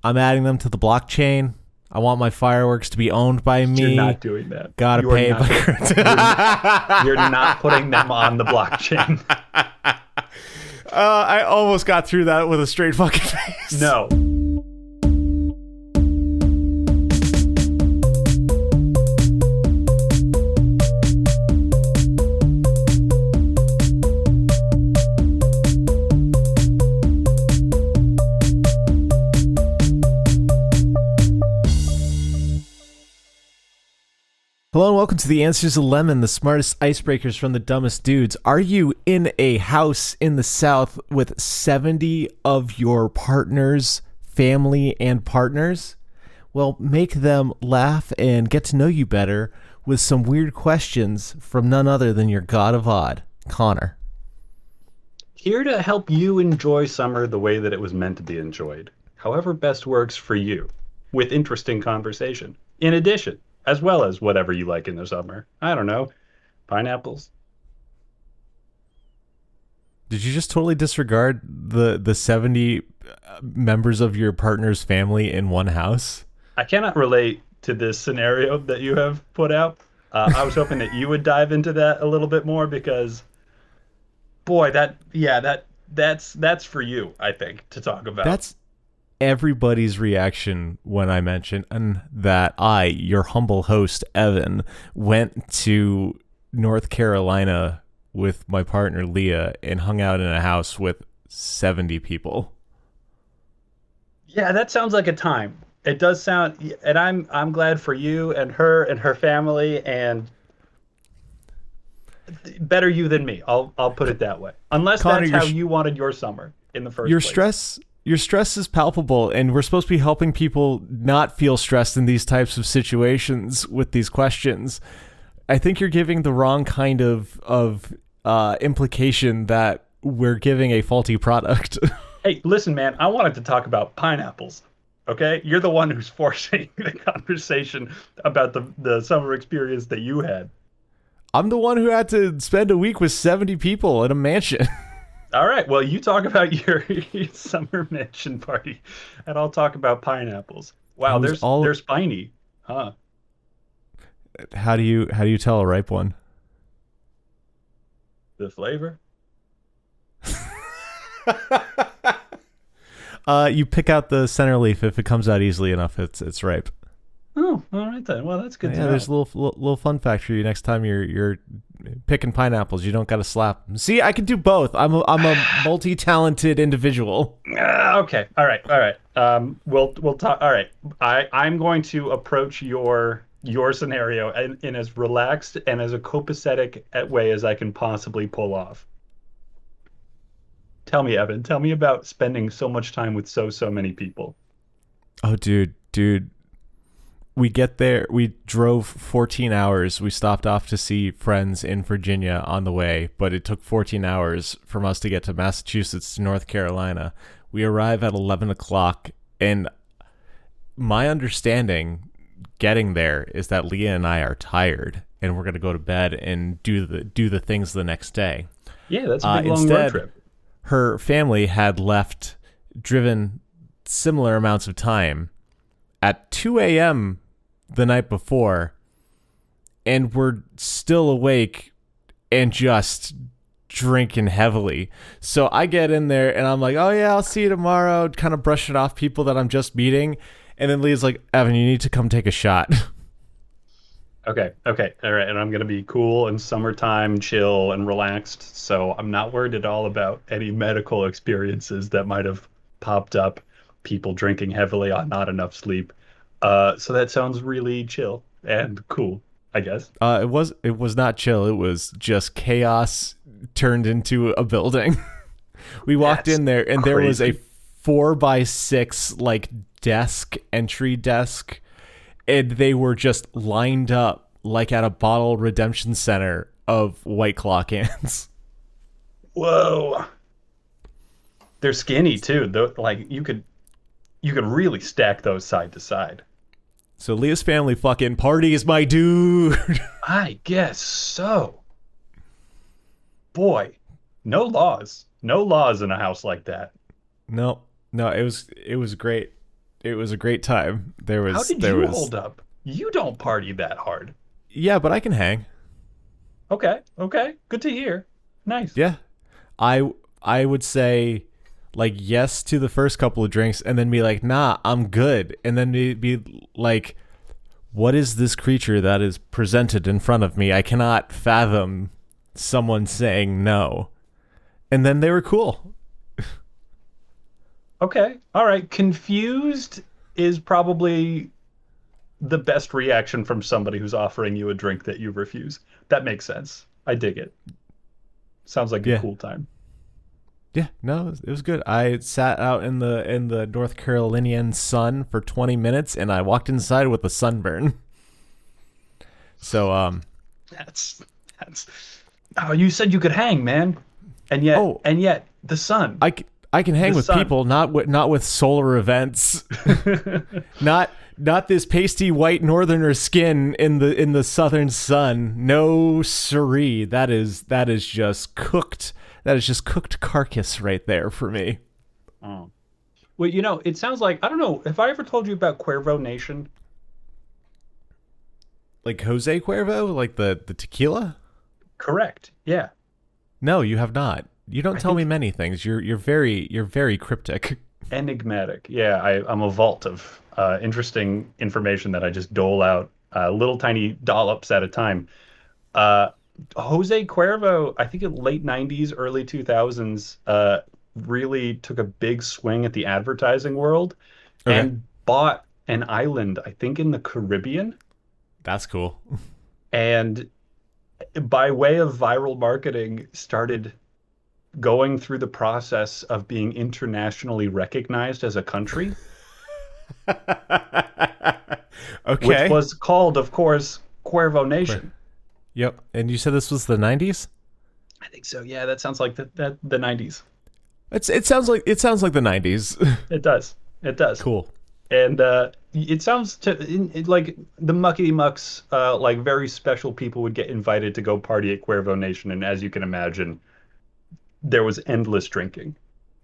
I'm adding them to the blockchain. I want my fireworks to be owned by me. You're not doing that. Gotta You are pay not, you're not putting them on the blockchain. I almost got through that with a straight fucking face. No. Hello and welcome to the Answers of Lemon, the smartest icebreakers from the dumbest dudes. Are you in a house in the South with 70 of your partners, family, and partners? Well, make them laugh and get to know you better with some weird questions from none other than your god of odd, Connor. Here to help you enjoy summer the way that it was meant to be enjoyed, however best works for you, with interesting conversation. In addition, as well as whatever you like in the summer. I don't know, pineapples. Did you just totally disregard the 70 members of your partner's family in one house? I cannot relate to this scenario that you have put out. I was hoping that you would dive into that a little bit more because, boy, that's for you, I think, to talk about. That's everybody's reaction when I mention that I, your humble host, Evan, went to North Carolina with my partner, Leah, and hung out in a house with 70 people. Yeah, that sounds like a time. It does sound, and I'm glad for you and her family, and better you than me. I'll put it that way. Unless Connor, that's how you wanted your summer in the first place. Your stress is palpable, and we're supposed to be helping people not feel stressed in these types of situations with these questions. I think you're giving the wrong kind of implication that we're giving a faulty product. Hey, listen, man, I wanted to talk about pineapples. Okay? You're the one who's forcing the conversation about the summer experience that you had. I'm the one who had to spend a week with 70 people at a mansion. All right. Well, you talk about your summer mansion party, and I'll talk about pineapples. Wow, they're spiny, huh? How do you tell a ripe one? The flavor. You pick out the center leaf. If it comes out easily enough, it's ripe. Oh, all right then. Well, that's good to know. There's a little fun fact for you next time you're picking pineapples. You don't got to slap them. See, I can do both. I'm a multi-talented individual. Okay. All right. We'll talk. All right. I'm going to approach your scenario in as relaxed and as a copacetic way as I can possibly pull off. Tell me, Evan. Tell me about spending so much time with so many people. Oh, dude. We get there. We drove 14 hours. We stopped off to see friends in Virginia on the way, but it took 14 hours from us to get to Massachusetts to North Carolina. We arrive at 11 o'clock, and my understanding getting there is that Leah and I are tired, and we're going to go to bed and do the things the next day. Yeah, that's a big long road trip. Her family had driven similar amounts of time at 2 a.m. the night before, and we're still awake and just drinking heavily. So I get in there and I'm like, oh yeah, I'll see you tomorrow, kind of brushing off people that I'm just meeting. And then Leah's like, Evan, you need to come take a shot. Okay. All right. And I'm going to be cool and summertime, chill and relaxed. So I'm not worried at all about any medical experiences that might have popped up. People drinking heavily on not enough sleep. So that sounds really chill and cool, I guess. It was not chill. It was just chaos turned into a building. We walked in there and there was a 4x6 entry desk, and they were just lined up like at a bottle redemption center of White Claw cans. Whoa. They're skinny too. Like you could really stack those side to side. So Leah's family fucking parties, my dude. I guess so. Boy, no laws in a house like that. No, it was great. It was a great time. How did you hold up? You don't party that hard. Yeah, but I can hang. Okay. Good to hear. Nice. Yeah. I would say like yes to the first couple of drinks and then be like, nah, I'm good. And then be like, what is this creature that is presented in front of me? I cannot fathom someone saying no. And then they were cool. Okay. All right. Confused is probably the best reaction from somebody who's offering you a drink that you refuse. That makes sense. I dig it. Sounds like a cool time. Yeah, no, it was good. I sat out in the North Carolinian sun for 20 minutes and I walked inside with a sunburn. So that's oh, you said you could hang, man. And yet the sun. I can hang with sun. People, not with solar events. not this pasty white northerner skin in the southern sun. No siree. That is just cooked. That is just cooked carcass right there for me. Oh. Well, it sounds like, I don't know, have I ever told you about Cuervo Nation? Like Jose Cuervo? Like the tequila? Correct. Yeah. No, you have not. You don't tell me many things. You're very cryptic. Enigmatic. Yeah, I'm a vault of interesting information that I just dole out little tiny dollops at a time. Jose Cuervo, I think in late 90s, early 2000s, really took a big swing at the advertising world and bought an island, I think in the Caribbean. That's cool. And by way of viral marketing, started going through the process of being internationally recognized as a country. Which was called, of course, Cuervo Nation. Yep. And you said this was the 90s? I think so. Yeah, that sounds like the 90s. It sounds like the 90s. It does. Cool. And it sounds like the muckety mucks, like very special people would get invited to go party at Cuervo Nation, and as you can imagine, there was endless drinking,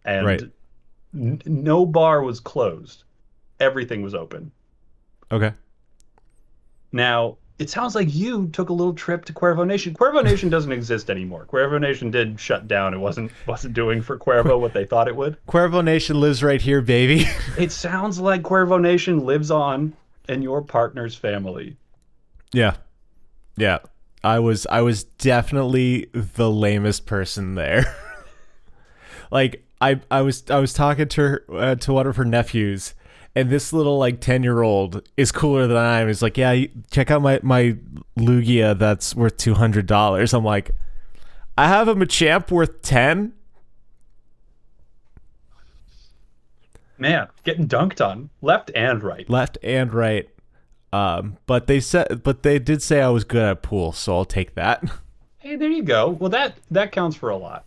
and no bar was closed. Everything was open. Okay. Now, it sounds like you took a little trip to Cuervo Nation. Cuervo Nation doesn't exist anymore. Cuervo Nation did shut down. It wasn't doing for Cuervo what they thought it would. Cuervo Nation lives right here, baby. It sounds like Cuervo Nation lives on in your partner's family. Yeah. Yeah. I was definitely the lamest person there. Like I was talking to her, to one of her nephews. And this little 10-year-old is cooler than I am. He's like, yeah, check out my Lugia that's worth $200. I'm like, I have a Machamp worth 10. Man, getting dunked on left and right. But they did say I was good at pool, so I'll take that. Hey, there you go. Well, that counts for a lot.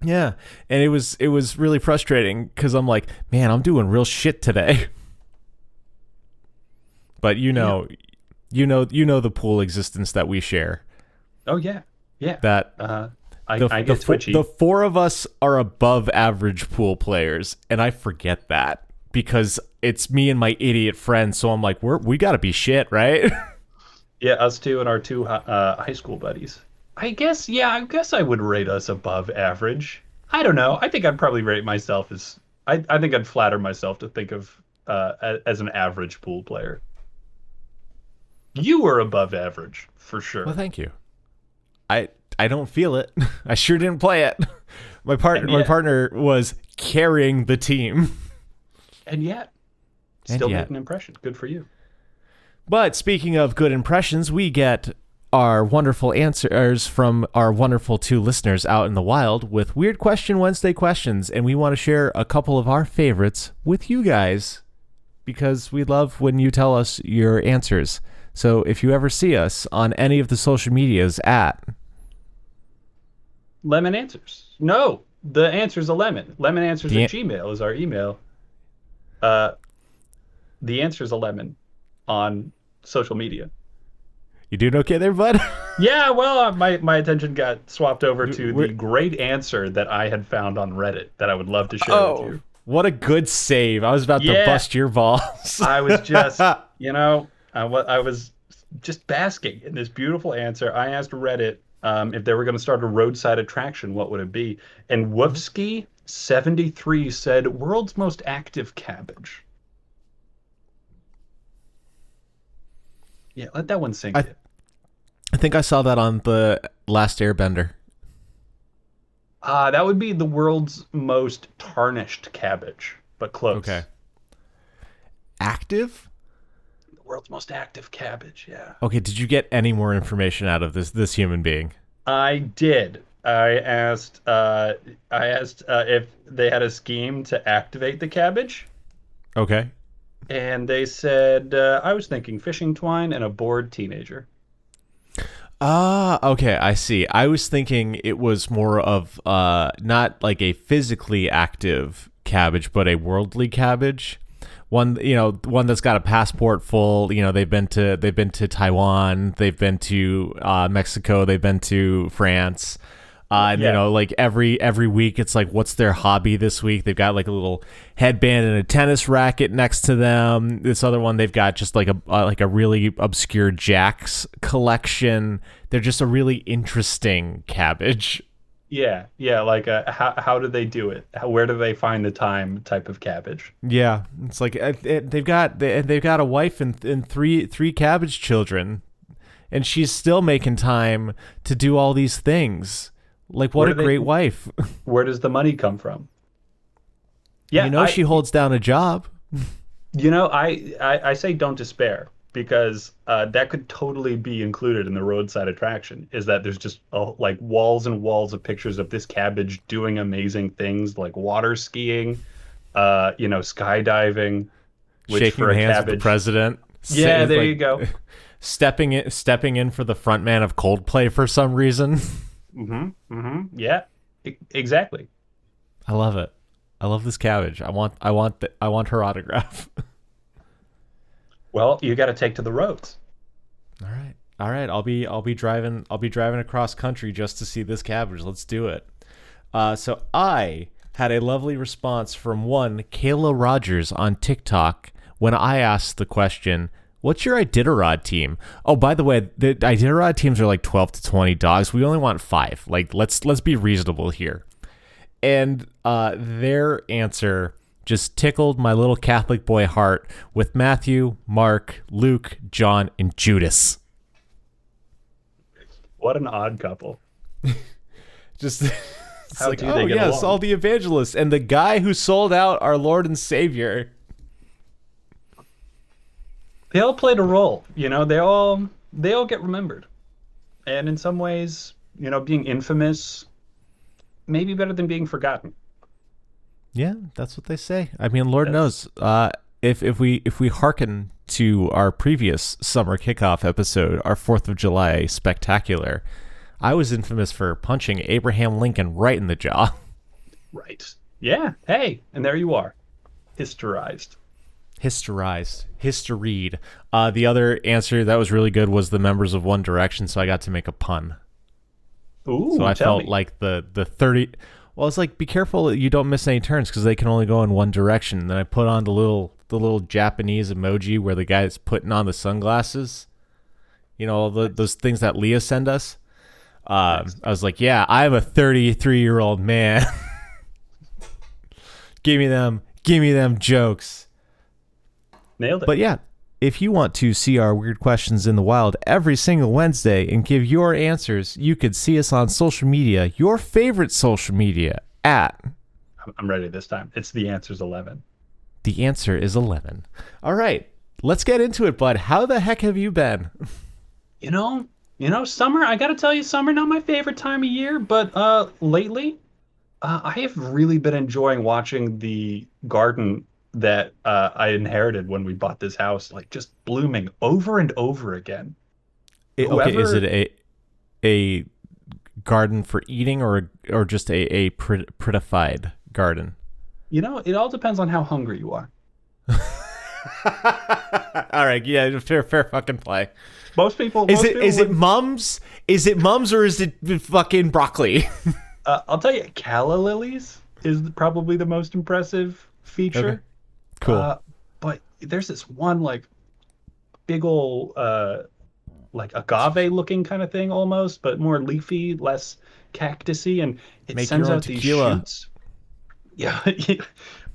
Yeah, and it was really frustrating because I'm like, man, I'm doing real shit today. But you know the pool existence that we share. Oh yeah. That I get twitchy. The four of us are above average pool players, and I forget that because it's me and my idiot friends. So I'm like, we got to be shit, right? Yeah, us two and our two high school buddies. I guess I would rate us above average. I don't know. I think I'd probably rate myself as... I think I'd flatter myself to think of as an average pool player. You were above average, for sure. Well, thank you. I don't feel it. I sure didn't play it. My partner was carrying the team. And yet, still made an impression. Good for you. But speaking of good impressions, we get our wonderful answers from our wonderful two listeners out in the wild with Weird Question Wednesday questions, and we want to share a couple of our favorites with you guys because we love when you tell us your answers. So if you ever see us on any of the social medias at Lemon Answers. No, the answer's a lemon. Lemonanswers at Gmail is our email. The answer's a lemon on social media. You doing okay there, bud? Yeah, well, my attention got swapped over to the great answer that I had found on Reddit that I would love to share with you. What a good save. I was about to bust your balls. I was just, I was just basking in this beautiful answer. I asked Reddit if they were going to start a roadside attraction, what would it be? And Woofsky73 said, world's most active cabbage. Yeah, let that one sink in. I think I saw that on the Last Airbender. That would be the world's most tarnished cabbage, but close. Okay. Active? The world's most active cabbage, yeah. Okay, did you get any more information out of this human being? I did. I asked if they had a scheme to activate the cabbage. Okay. And they said, I was thinking fishing twine and a bored teenager. Okay, I see. I was thinking it was more of not like a physically active cabbage, but a worldly cabbage. One that's got a passport full. They've been to Taiwan, they've been to Mexico, they've been to France. Like every week it's like, what's their hobby this week? They've got like a little headband and a tennis racket next to them. This other one, they've got just like a really obscure Jack's collection. They're just a really interesting cabbage. Yeah. Like how do they do it? Where do they find the time? Type of cabbage. Yeah, it's like they've got a wife and three cabbage children, and she's still making time to do all these things. Like, what a great wife. Where does the money come from? Yeah, she holds down a job. I say don't despair, because that could totally be included in the roadside attraction, is that there's just like walls and walls of pictures of this cabbage doing amazing things like water skiing, skydiving, which shaking for a hands cabbage, with the president. Yeah, there you go. Stepping in for the front man of Coldplay for some reason. Yeah, exactly. I love it. I love this cabbage. I want her autograph. Well, you got to take to the roads. All right. I'll be driving across country just to see this cabbage. Let's do it. So I had a lovely response from one Kayla Rogers on TikTok when I asked the question, what's your Iditarod team? Oh, by the way, the Iditarod teams are like 12 to 20 dogs. We only want 5. Like, let's be reasonable here. And their answer just tickled my little Catholic boy heart with Matthew, Mark, Luke, John, and Judas. What an odd couple. Just it's like, oh yes, all the evangelists and the guy who sold out our Lord and Savior. They all played a role, they all get remembered. And in some ways, being infamous maybe better than being forgotten. Yeah, that's what they say. I mean, Lord knows, if we hearken to our previous summer kickoff episode, our 4th of July spectacular, I was infamous for punching Abraham Lincoln right in the jaw. Right. Yeah. Hey, and there you are. Historized. Historied. The other answer that was really good was the members of One Direction, so I got to make a pun. Ooh, so I felt like the 30... Well, it's like, be careful that you don't miss any turns, because they can only go in one direction. And then I put on the little Japanese emoji where the guy's putting on the sunglasses. Those things that Leah sent us. I was like, yeah, I'm a 33-year-old man. Give me them jokes. Nailed it. But yeah, if you want to see our weird questions in the wild every single Wednesday and give your answers, you could see us on social media, your favorite social media at... I'm ready this time. It's The Answer's 11. The Answer is 11. All right, let's get into it, bud. How the heck have you been? Summer, I got to tell you, summer, not my favorite time of year, but lately, I have really been enjoying watching the garden that I inherited when we bought this house, like just blooming over and over again. Okay, is it a garden for eating or just a prettified garden? It all depends on how hungry you are. All right, yeah, fair fucking play. Most people. Is it mums? Is it mums or is it fucking broccoli? I'll tell you, calla lilies is probably the most impressive Okay. feature. Cool. But there's this one like big old like agave looking kind of thing almost, but more leafy, less cactusy, and it Make your sends own out these tequila. shoots. Yeah.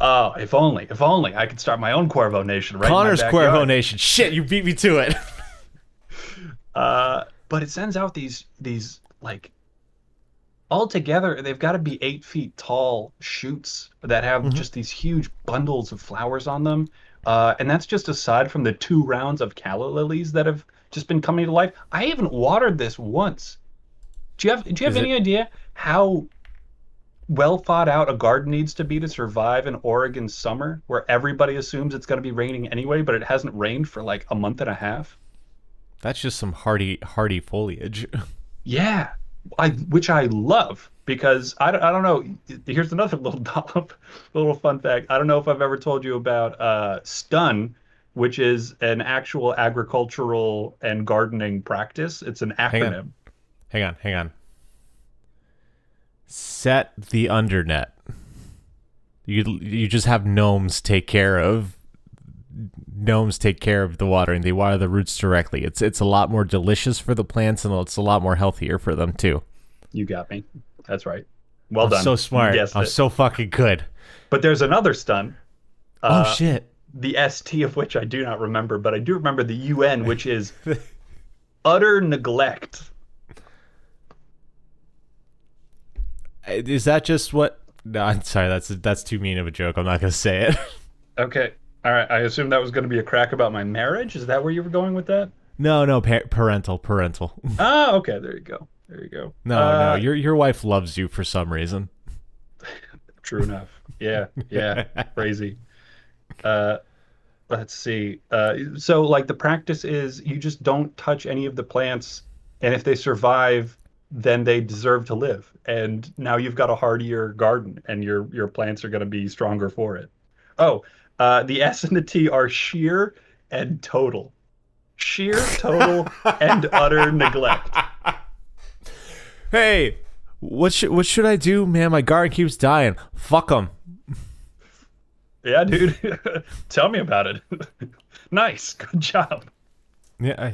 Oh, if only I could start my own Cuervo Nation right in my Connor's Cuervo backyard. Nation. Shit, you beat me to it. But it sends out these like altogether they've got to be 8 feet tall shoots that have Hmm. just these huge bundles of flowers on them. And that's just aside from the 2 rounds of calla lilies that have just been coming to life. I haven't watered this once. Do you have Is any it? idea how well thought out a garden needs to be to survive in Oregon summer, where everybody assumes it's going to be raining anyway, but it hasn't rained for like a month and a half? That's just some hardy foliage. Yeah, which I love because I don't know. Here's another little dollop, little fun fact. I don't know if I've ever told you about stun, which is an actual agricultural and gardening practice. It's an Hang on. acronym. Hang on. Set the undernet. You just have gnomes take care of the watering. They water the roots directly. It's a lot more delicious for the plants, and it's a lot more healthier for them too. You got me. That's right. Well I'm done. so You smart. guessed I'm it. so fucking good. But there's another stun, Oh uh, shit. the ST of which I do not remember, but I do remember the UN, which is utter neglect. Is that just what? No, I'm sorry. That's too mean of a joke. I'm not gonna say it. Okay. All right. I assume that was going to be a crack about my marriage. Is that where you were going with that? No. Parental. Ah, okay. There you go. There you go. No. Your wife loves you for some reason. True enough. Yeah. Yeah. Crazy. Uh, let's see. So like the practice is you just don't touch any of the plants, and if they survive, then they deserve to live. And now you've got a hardier garden, and your plants are going to be stronger for it. Oh, the S and the T are sheer and total. Sheer, total, and utter neglect. Hey, what should I do, man? My garden keeps dying. Fuck them. Yeah, dude. Tell me about it. Nice. Good job. Yeah,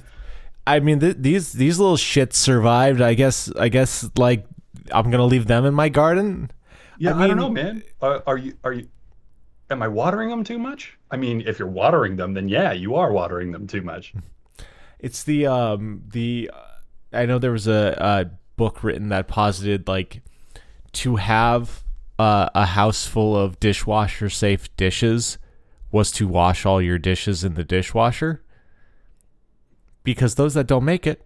I mean these little shits survived. I guess like I'm gonna leave them in my garden. I Yeah, I don't know, mean, man. Are you am I watering them too much? I mean, if you're watering them, then yeah, you are watering them too much. it's the I know there was a book written that posited like to have a house full of dishwasher safe dishes was to wash all your dishes in the dishwasher, because those that don't make it,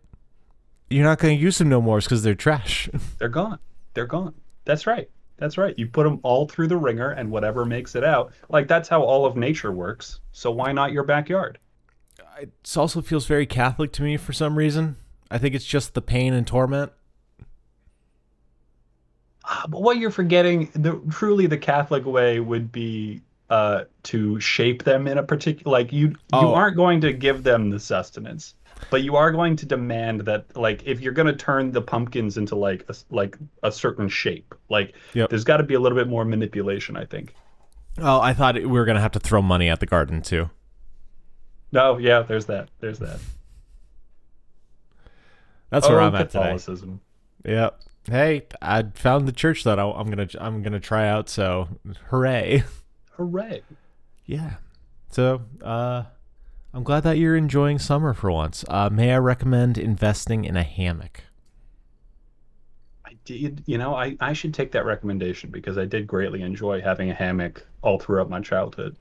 you're not going to use them no more because they're trash. They're gone. They're gone. That's right. That's right. You put them all through the ringer and whatever makes it out. Like that's how all of nature works. So why not your backyard? It also feels very Catholic to me for some reason. I think it's just the pain and torment. But what you're forgetting, truly the Catholic way would be to shape them in a particular like you Oh, aren't going to give them the sustenance, but you are going to demand that like if you're going to turn the pumpkins into like a certain shape, like yep. there's got to be a little bit more manipulation, I think. Oh, I thought we were going to have to throw money at the garden too. No, yeah, there's that. There's that. That's where Oh, I'm at today. Catholicism. Yep. Hey, I found the church that I'm gonna try out. So, hooray! Hooray. Yeah. So, I'm glad that you're enjoying summer for once. May I recommend investing in a hammock? I did, I should take that recommendation because I did greatly enjoy having a hammock all throughout my childhood.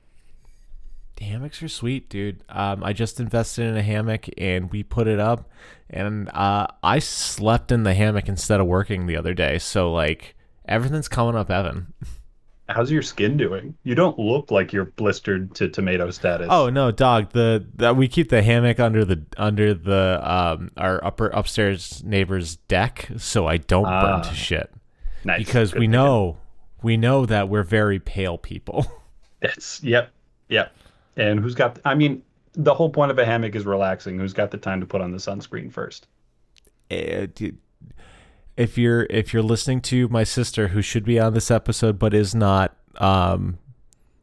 Hammocks are sweet, dude. I just invested in a hammock and we put it up, and I slept in the hammock instead of working the other day. So like everything's coming up, Evan. How's your skin doing? You don't look like you're blistered to tomato Oh status. no, dog. The we keep the hammock under the our upper upstairs neighbor's deck, so I don't burn to Ah, shit. nice. Because Good thinking. we know that we're very pale people. Yep, yep. And I mean, the whole point of a hammock is relaxing. Who's got the time to put on the sunscreen first? Dude, if you're listening to my sister, who should be on this episode but is not,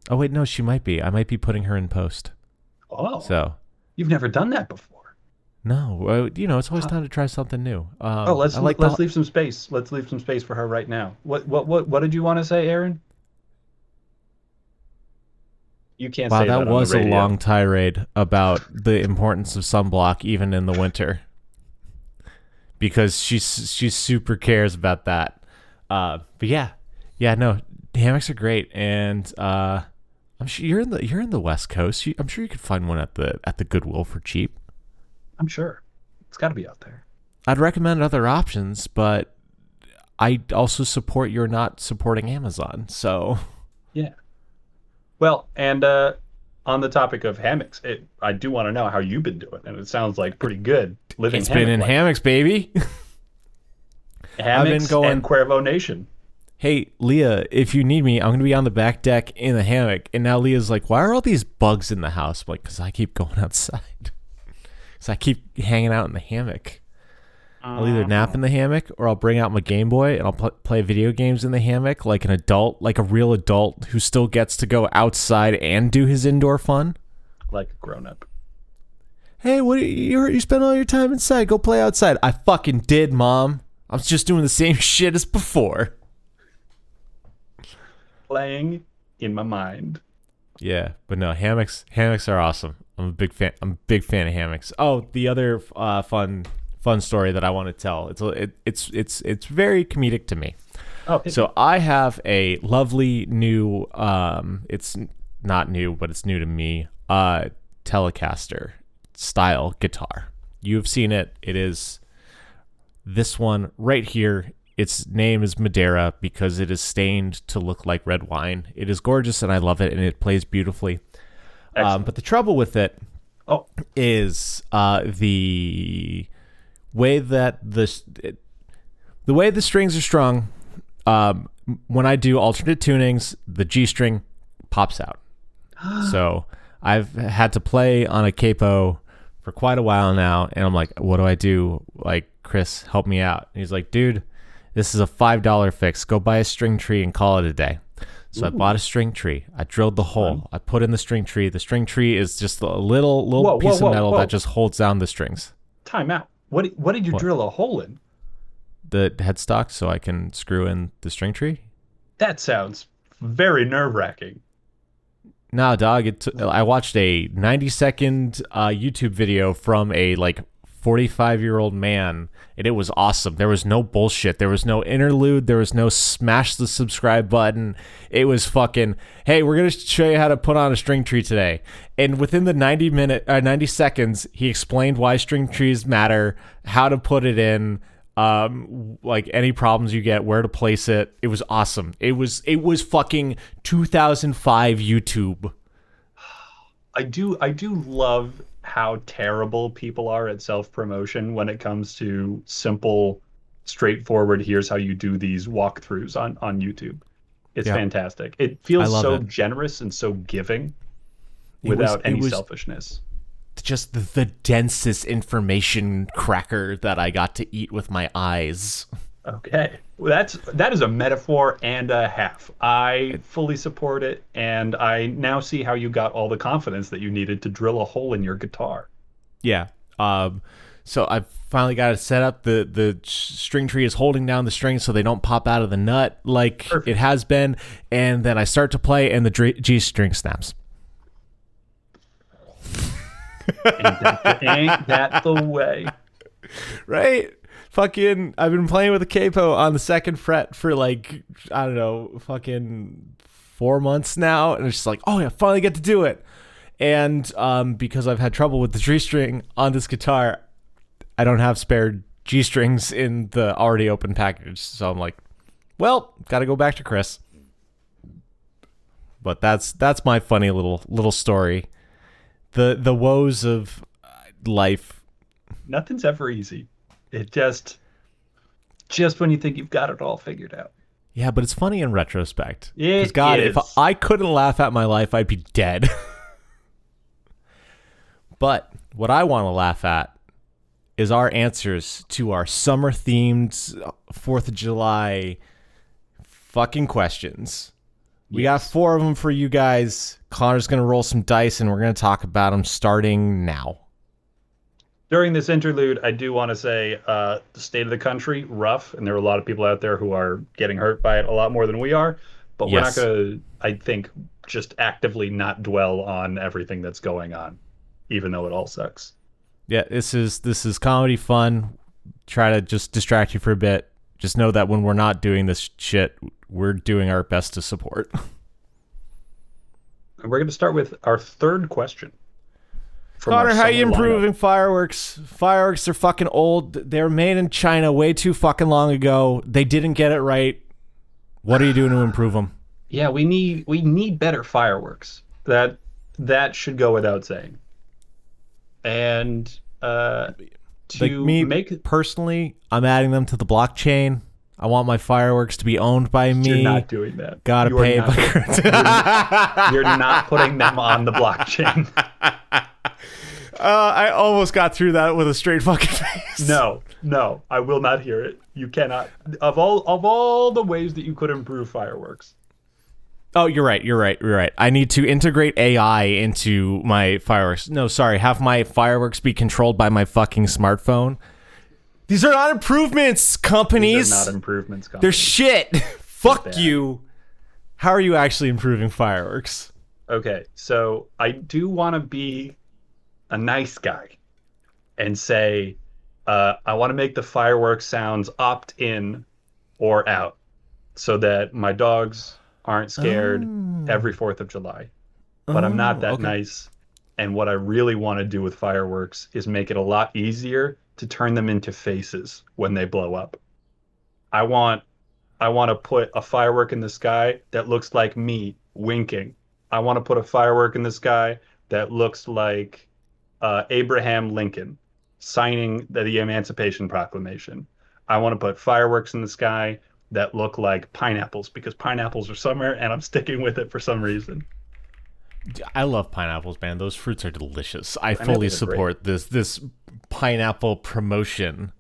Oh wait, no, she might be. I might be putting her in post. Oh, So you've never done that before. no, it's always time to try something new. Oh, let's I like let's leave some space. Let's leave some space for her right now. What did you want to say, Aaron? You can't Wow, say that that on the was a radio. long tirade about the importance of sunblock even in the winter, because she super cares about that. But yeah, no, hammocks are great, and I'm sure you're in the West Coast. I'm sure you could find one at the Goodwill for cheap. I'm sure it's got to be out there. I'd recommend other options, but I also support your not supporting Amazon. So Yeah. Well, and on the topic of hammocks, I do want to know how you've been doing, and it sounds like pretty good living it's been hammock in life. hammocks, baby. I've been Hammocks going. and Cuervo Nation. Hey, Leah, if you need me, I'm going to be on the back deck in the hammock. And now Leah's like, why are all these bugs in the house? I'm like, because I keep going outside. Because I keep hanging out in the hammock. I'll either nap in the hammock or I'll bring out my Game Boy and I'll play video games in the hammock like an adult, like a real adult who still gets to go outside and do his indoor fun. Like a grown up. Hey, you spend all your time inside. Go play outside. I fucking did, Mom. I was just doing the same shit as before. Playing in my mind. Yeah, but no, hammocks are awesome. I'm a big fan of hammocks. Oh, the other fun story that I want to tell. It's very comedic to me. Oh, So I have a lovely new it's not new, but it's new to me, Telecaster style guitar. You've seen it. It is this one right here. Its name is Madeira because it is stained to look like red wine. It is gorgeous and I love it and it plays beautifully. But the trouble with it is the way that the way the strings are strung. When I do alternate tunings, the G string pops out. So I've had to play on a capo for quite a while now, and I'm like, what do I do? Like, Chris, help me out. And he's like, dude, this is a $5 fix. Go buy a string tree and call it a day. So I bought a string tree. I drilled the hole. I put in the string tree. The string tree is just a little piece of metal that just holds down the strings. Time out. What did you drill a hole in? The headstock, so I can screw in the string tree. That sounds very nerve-wracking. No, dog. I watched a 90-second YouTube video from a 45-year-old man, and it was awesome. There was no bullshit. There was no interlude. There was no smash the subscribe button. It was fucking, hey, we're going to show you how to put on a string tree today. And within the 90 seconds, he explained why string trees matter, how to put it in, any problems you get, where to place it. It was awesome. It was fucking 2005 YouTube. I do love how terrible people are at self-promotion when it comes to simple, straightforward, here's how you do these walkthroughs on YouTube. It's fantastic. It feels so generous and so giving without any selfishness. Just the densest information cracker that I got to eat with my eyes. Okay. Well, that is a metaphor and a half. I fully support it, and I now see how you got all the confidence that you needed to drill a hole in your guitar. Yeah. So I finally got it set up. The string tree is holding down the strings so they don't pop out of the nut like Perfect. It has been. And then I start to play, and the G string snaps. Ain't that the way? Right? Fucking, I've been playing with a capo on the second fret for fucking 4 months now, and it's just like, oh yeah, finally get to do it. And because I've had trouble with the G string on this guitar, I don't have spare G strings in the already open package, so I'm like, well, gotta go back to Chris. But that's my funny little story. The woes of life. Nothing's ever easy. It just when you think you've got it all figured out. Yeah, but it's funny in retrospect. It God, is. If I couldn't laugh at my life, I'd be dead. But what I want to laugh at is our answers to our summer-themed 4th of July fucking questions. We got 4 of them for you guys. Connor's going to roll some dice, and we're going to talk about them starting now. During this interlude, I do want to say the state of the country, rough, and there are a lot of people out there who are getting hurt by it a lot more than we are. But we're not going to, I think, just actively not dwell on everything that's going on, even though it all sucks. Yeah, this is comedy fun. Try to just distract you for a bit. Just know that when we're not doing this shit, we're doing our best to support. And we're going to start with our third question. Connor, how are you improving fireworks? Fireworks are fucking old. They were made in China way too fucking long ago. They didn't get it right. What are you doing to improve them? Yeah, we need better fireworks. That should go without saying. And personally, I'm adding them to the blockchain. I want my fireworks to be owned by me. You're not doing that. Gotta pay. You're not putting them on the blockchain. I almost got through that with a straight fucking face. No, I will not hear it. You cannot. Of all the ways that you could improve fireworks. Oh, you're right. I need to integrate AI into my fireworks. No, sorry, have my fireworks be controlled by my fucking smartphone. These are not improvements, companies. These are not improvements, companies. They're shit. Fuck you. How are you actually improving fireworks? Okay, so I do want to be a nice guy and say I want to make the fireworks sounds opt-in or out so that my dogs aren't scared every 4th of July. But I'm not that nice. And what I really want to do with fireworks is make it a lot easier to turn them into faces when they blow up. I want to put a firework in the sky that looks like me winking. I want to put a firework in the sky that looks like Abraham Lincoln signing the Emancipation Proclamation. I want to put fireworks in the sky that look like pineapples because pineapples are summer and I'm sticking with it for some reason. I love pineapples, man. Those fruits are delicious. I fully support this pineapple promotion.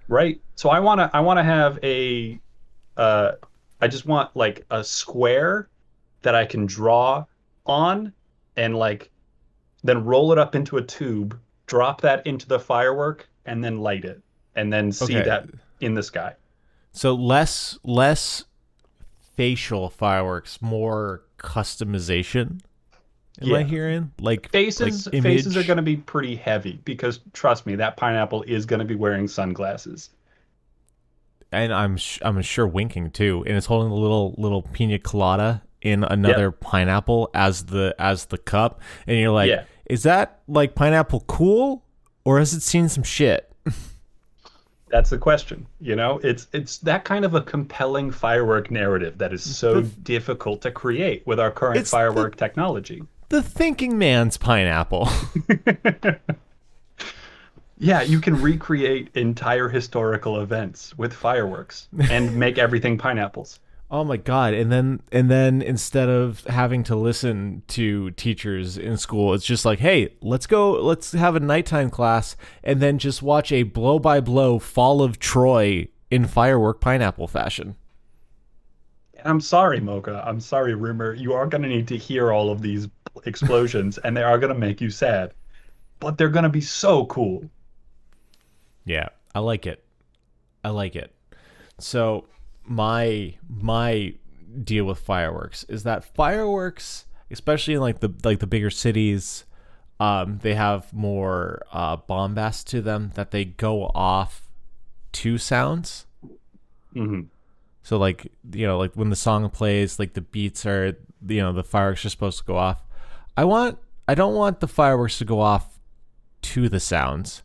Right. So I want to have I just want like a square that I can draw on and like then roll it up into a tube, drop that into the firework and then light it and then see that in the sky. So less facial fireworks, more customization. Am I hearing? Like faces are going to be pretty heavy because trust me, that pineapple is going to be wearing sunglasses. And I'm sure winking too, and it's holding a little pina colada in another pineapple as the cup, and you're like, is that like pineapple cool, or has it seen some shit? That's the question. You know, it's that kind of a compelling firework narrative that is so difficult to create with our current firework technology. The thinking man's pineapple. Yeah, you can recreate entire historical events with fireworks and make everything pineapples. Oh my god. And then instead of having to listen to teachers in school, it's just like, hey, let's have a nighttime class and then just watch a blow-by-blow fall of Troy in firework pineapple fashion. I'm sorry, Mocha. I'm sorry, Rimmer. You are going to need to hear all of these explosions, and they are going to make you sad. But they're going to be so cool. Yeah, I like it. So my deal with fireworks is that fireworks, especially in like the bigger cities, they have more bombast to them, that they go off to sounds. Mm-hmm. So like, you know, like when the song plays, like the beats are, you know, the fireworks are supposed to go off. I don't want the fireworks to go off to the sounds.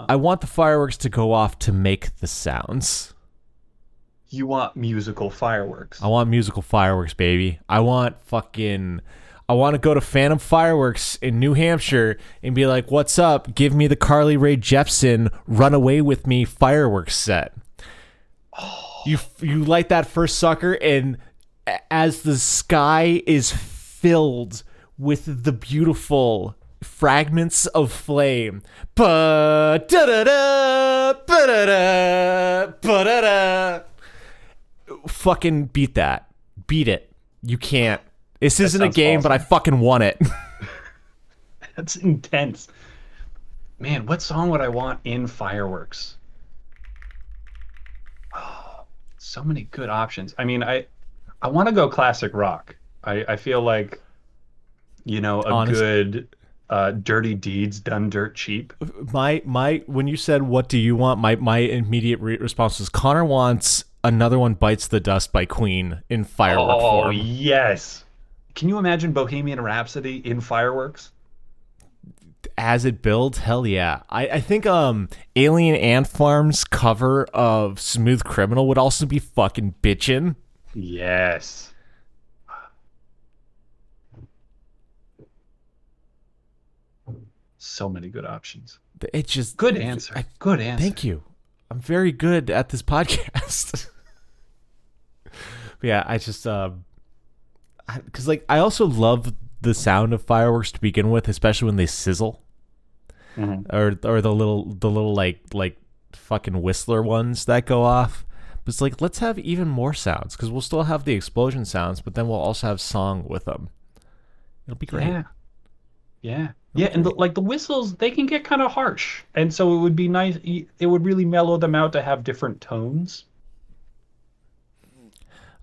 I want the fireworks to go off to make the sounds. You want musical fireworks. I want musical fireworks, baby. I want to go to Phantom Fireworks in New Hampshire and be like, what's up? Give me the Carly Rae Jepsen Run Away With Me fireworks set. You light that first sucker, and as the sky is filled with the beautiful fragments of flame, ba-da-da-da, ba-da-da, ba-da-da. Fucking beat that. Beat it. You can't. This That isn't a sounds game, but I awesome. fucking won it. That's intense. Man, what song would I want in Fireworks? Oh, so many good options. I mean, I want to go classic rock. I feel like, a Honest, good Dirty Deeds Done Dirt Cheap. my when you said what do you want, my immediate response was Connor wants Another One Bites the Dust by Queen in firework Oh, form. yes. Can you imagine Bohemian Rhapsody in Fireworks? As it builds, hell yeah. I think Alien Ant Farm's cover of Smooth Criminal would also be fucking bitchin'. Yes. So many good options. It just Good answer. Good answer. thank you. I'm very good at this podcast. But yeah, I just because like I also love the sound of fireworks to begin with, especially when they sizzle, or the little like fucking whistler ones that go off. But it's like, let's have even more sounds, because we'll still have the explosion sounds, but then we'll also have song with them. It'll be great. Yeah. Yeah. Yeah, and the whistles, they can get kind of harsh. And so it would be nice, it would really mellow them out to have different tones.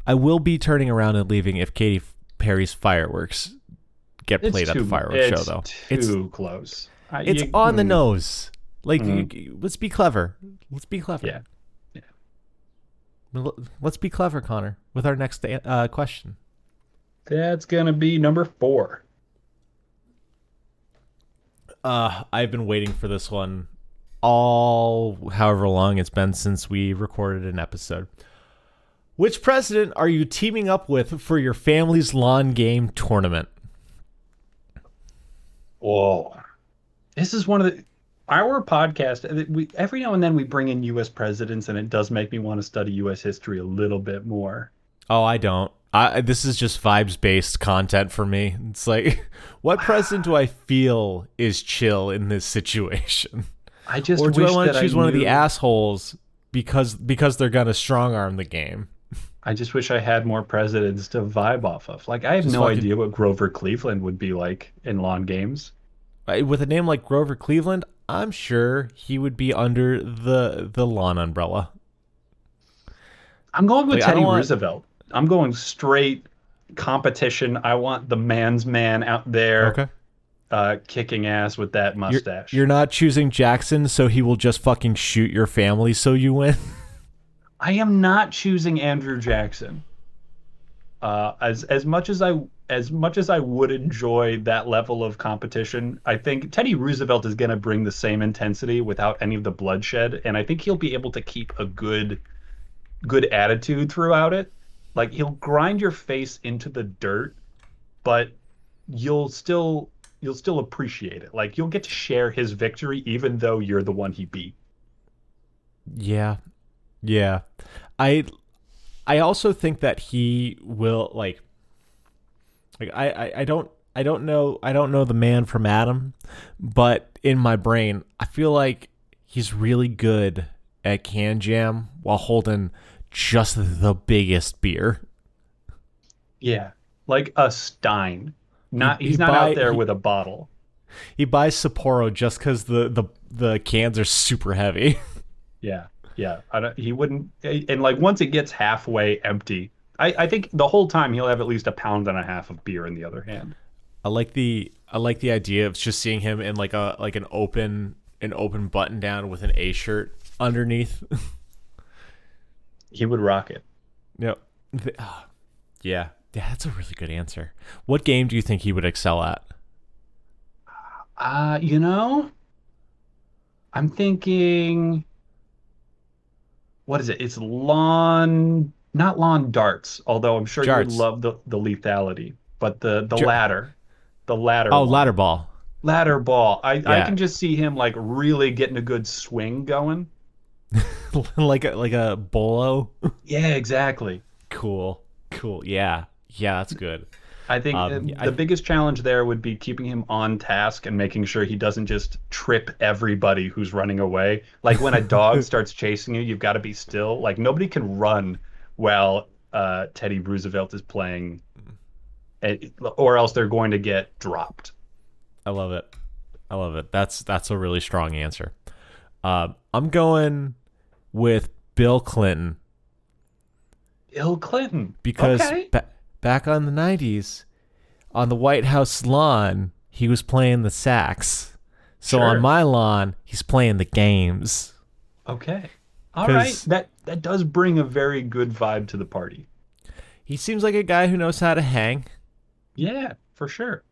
I will be turning around and leaving if Katy Perry's Fireworks get played at the fireworks show, though. It's too close. It's on the nose. Like, let's be clever. Let's be clever. Yeah. Let's be clever, Connor, with our next question. That's going to be number 4. I've been waiting for this one all however long it's been since we recorded an episode. Which president are you teaming up with for your family's lawn game tournament? Whoa. This is one of our podcast. Every now and then we bring in U.S. presidents, and it does make me want to study U.S. history a little bit more. Oh, I don't. This is just vibes-based content for me. It's like, what president do I feel is chill in this situation? I just or do wish I want that to choose I one of the knew- assholes because they're gonna strong arm the game? I just wish I had more presidents to vibe off of. Like, I have Just no fucking- idea what Grover Cleveland would be like in lawn games. With a name like Grover Cleveland, I'm sure he would be under the lawn umbrella. I'm going with Like, I Teddy don't want- Roosevelt. I'm going straight competition. I want the man's man out there kicking ass with that mustache. You're not choosing Jackson, so he will just fucking shoot your family so you win. I am not choosing Andrew Jackson. As much as I would enjoy that level of competition, I think Teddy Roosevelt is going to bring the same intensity without any of the bloodshed, and I think he'll be able to keep a good attitude throughout it. Like, he'll grind your face into the dirt, but you'll still appreciate it. Like, you'll get to share his victory even though you're the one he beat. Yeah. I also think that he will like I don't know the man from Adam, but in my brain I feel like he's really good at can jam while holding just the biggest beer. Yeah, like a Stein. He's not out there with a bottle. He buys Sapporo just because the cans are super heavy. Yeah. He wouldn't, and like once it gets halfway empty, I think the whole time he'll have at least 1.5 pounds of beer in the other hand. I like the idea of just seeing him in like an open button down with an A shirt underneath. He would rock it. Yep. Yeah, that's a really good answer. What game do you think he would excel at? I'm thinking, what is it? It's not lawn darts, although I'm sure you would Jarts. love the lethality, but the ladder. The ladder. Oh, one. ladder ball. Ladder ball. I Yeah. can just see him like really getting a good swing going. like a bolo. Yeah, exactly. Cool. Yeah, that's good. I think the biggest challenge there would be keeping him on task and making sure he doesn't just trip everybody who's running away. Like when a dog starts chasing you, you've got to be still. Like nobody can run while Teddy Roosevelt is playing or else they're going to get dropped. I love it. I love it. That's a really strong answer. I'm going with Bill Clinton Bill Clinton. because Okay. back on the 90s, on the White House lawn, he was playing the sax. So on Sure. my lawn, he's playing the games. Okay. All right. 'Cause That does bring a very good vibe to the party. he seems like a guy who knows how to hang. Yeah, for sure.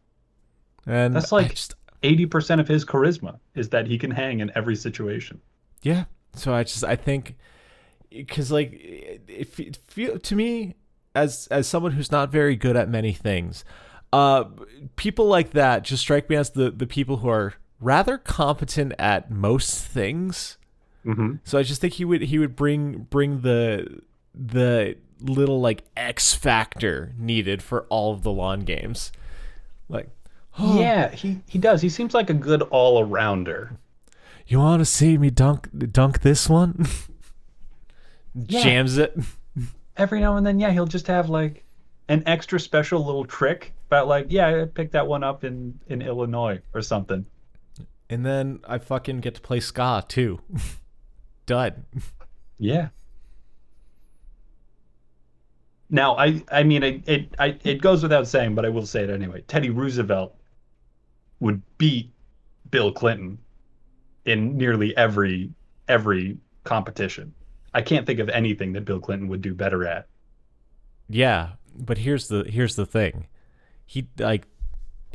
And That's I like just, 80% of his charisma is that he can hang in every situation. yeah. So I think, because like, it feel to me, as someone who's not very good at many things, uh, people like that just strike me as the people who are rather competent at most things. Mm-hmm. So I just think he would bring the little like X factor needed for all of the lawn games. Like, oh, Yeah, he does. He seems like a good all-arounder. you want to see me dunk this one? Yeah. Jams it. Every now and then, yeah, he'll just have like an extra special little trick about like, yeah, I picked that one up in Illinois or something. And then I fucking get to play ska too. Dud. Yeah. Now, I mean, it goes without saying, but I will say it anyway. Teddy Roosevelt would beat Bill Clinton in nearly every competition. I can't think of anything that Bill Clinton would do better at. Yeah, but here's the thing. He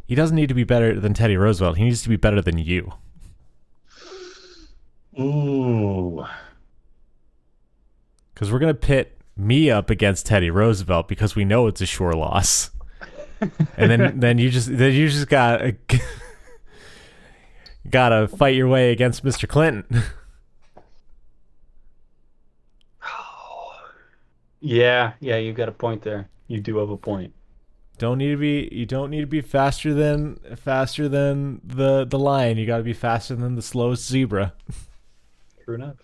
doesn't need to be better than Teddy Roosevelt. He needs to be better than you. Ooh. Because we're gonna pit me up against Teddy Roosevelt because we know it's a sure loss. And then you just gotta fight your way against Mr. Clinton. Yeah, you got a point there. You do have a point. You don't need to be faster than the lion. You gotta be faster than the slowest zebra. True enough.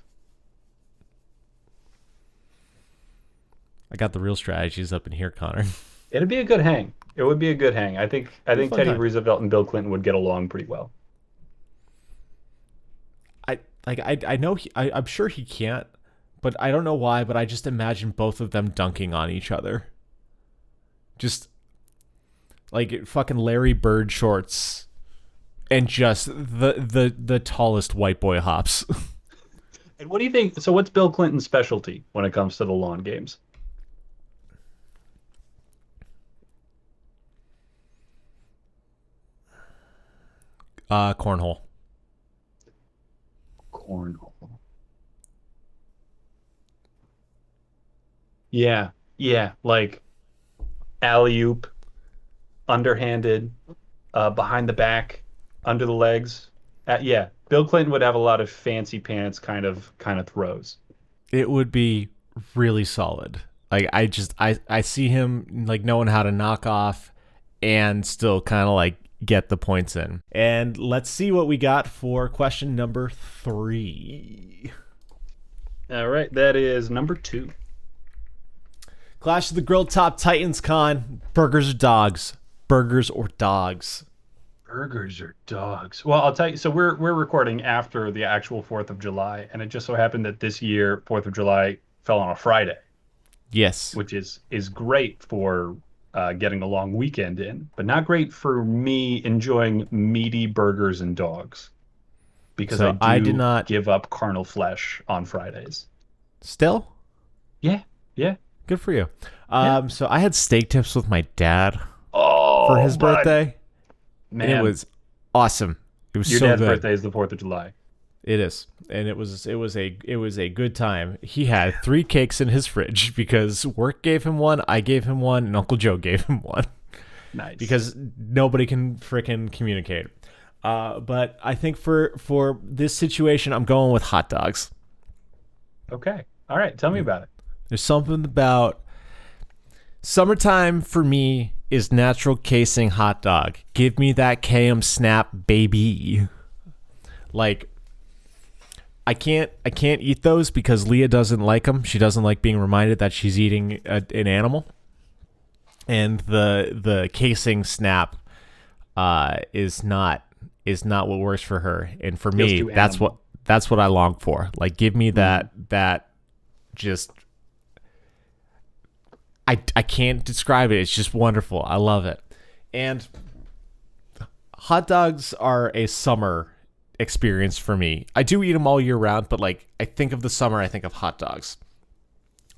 I got the real strategies up in here, Connor. It'd be a good hang. It would be a good hang. I think fun Teddy time. Roosevelt and Bill Clinton would get along pretty well. I know I'm sure he can't, but I don't know why, but I just imagine both of them dunking on each other. Just like fucking Larry Bird shorts and just the tallest white boy hops. And what do you think? So what's Bill Clinton's specialty when it comes to the lawn games? Cornhole. Cornhole. Yeah, like alley-oop, underhanded, behind the back, under the legs. Yeah, Bill Clinton would have a lot of fancy pants kind of throws. It would be really solid. Like I see him like knowing how to knock off and still kind of like get the points in. And let's see what we got for question number 3. All right, that is number 2. Clash of the Grilled Top Titans Con. Burgers or dogs? Burgers or dogs? Burgers or dogs? Well, I'll tell you. So we're recording after the actual 4th of July, and it just so happened that this year 4th of July fell on a Friday, Yes. which is great for getting a long weekend in, but not great for me enjoying meaty burgers and dogs because So I I do did not. give up carnal flesh on Fridays. Still? Yeah, yeah. Good for you. Yeah. So I had steak tips with my dad Oh, for his bud. birthday. Man, And it was awesome. It was your so dad's good. birthday is the 4th of July. It is, and it was a good time. He had 3 cakes in his fridge because work gave him one, I gave him one, and Uncle Joe gave him one Nice. because nobody can frickin' communicate. But I think for this situation, I'm going with hot dogs. Okay. All right. Tell me about it. There's something about summertime for me is natural casing hot dog. Give me that KM snap, baby. Like, I can't eat those because Leah doesn't like them. She doesn't like being reminded that she's eating an animal. and the casing snap is not what works for her, and for Feels me too that's animal. what I long for. Like, give me that just I can't describe it. It's just wonderful. I love it. And hot dogs are a summer experience for me. I do eat them all year round, but like, I think of the summer, I think of hot dogs.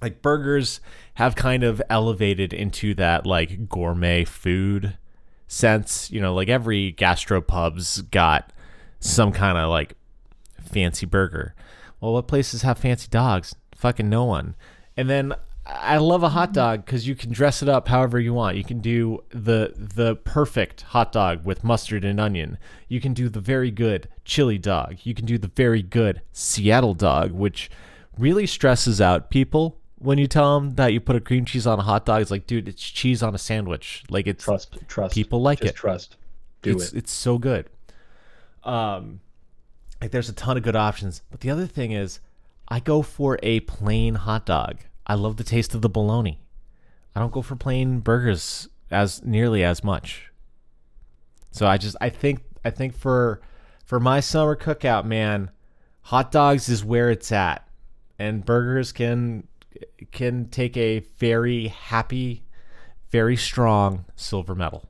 Like, burgers have kind of elevated into that like gourmet food sense. You know, like every gastropub's got some kind of like fancy burger. Well, what places have fancy dogs? Fucking no one. And then I love a hot dog because you can dress it up however you want. You can do the perfect hot dog with mustard and onion. You can do the very good chili dog. You can do the very good Seattle dog, which really stresses out people when you tell them that you put a cream cheese on a hot dog. It's like, dude, it's cheese on a sandwich. Like, it's Trust. people like Just it. trust. Do it. It's so good. Like, there's a ton of good options. But the other thing is, I go for a plain hot dog. I love the taste of the bologna. I don't go for plain burgers as nearly as much. So I think for my summer cookout, man, hot dogs is where it's at, and burgers can take a very happy, very strong silver medal.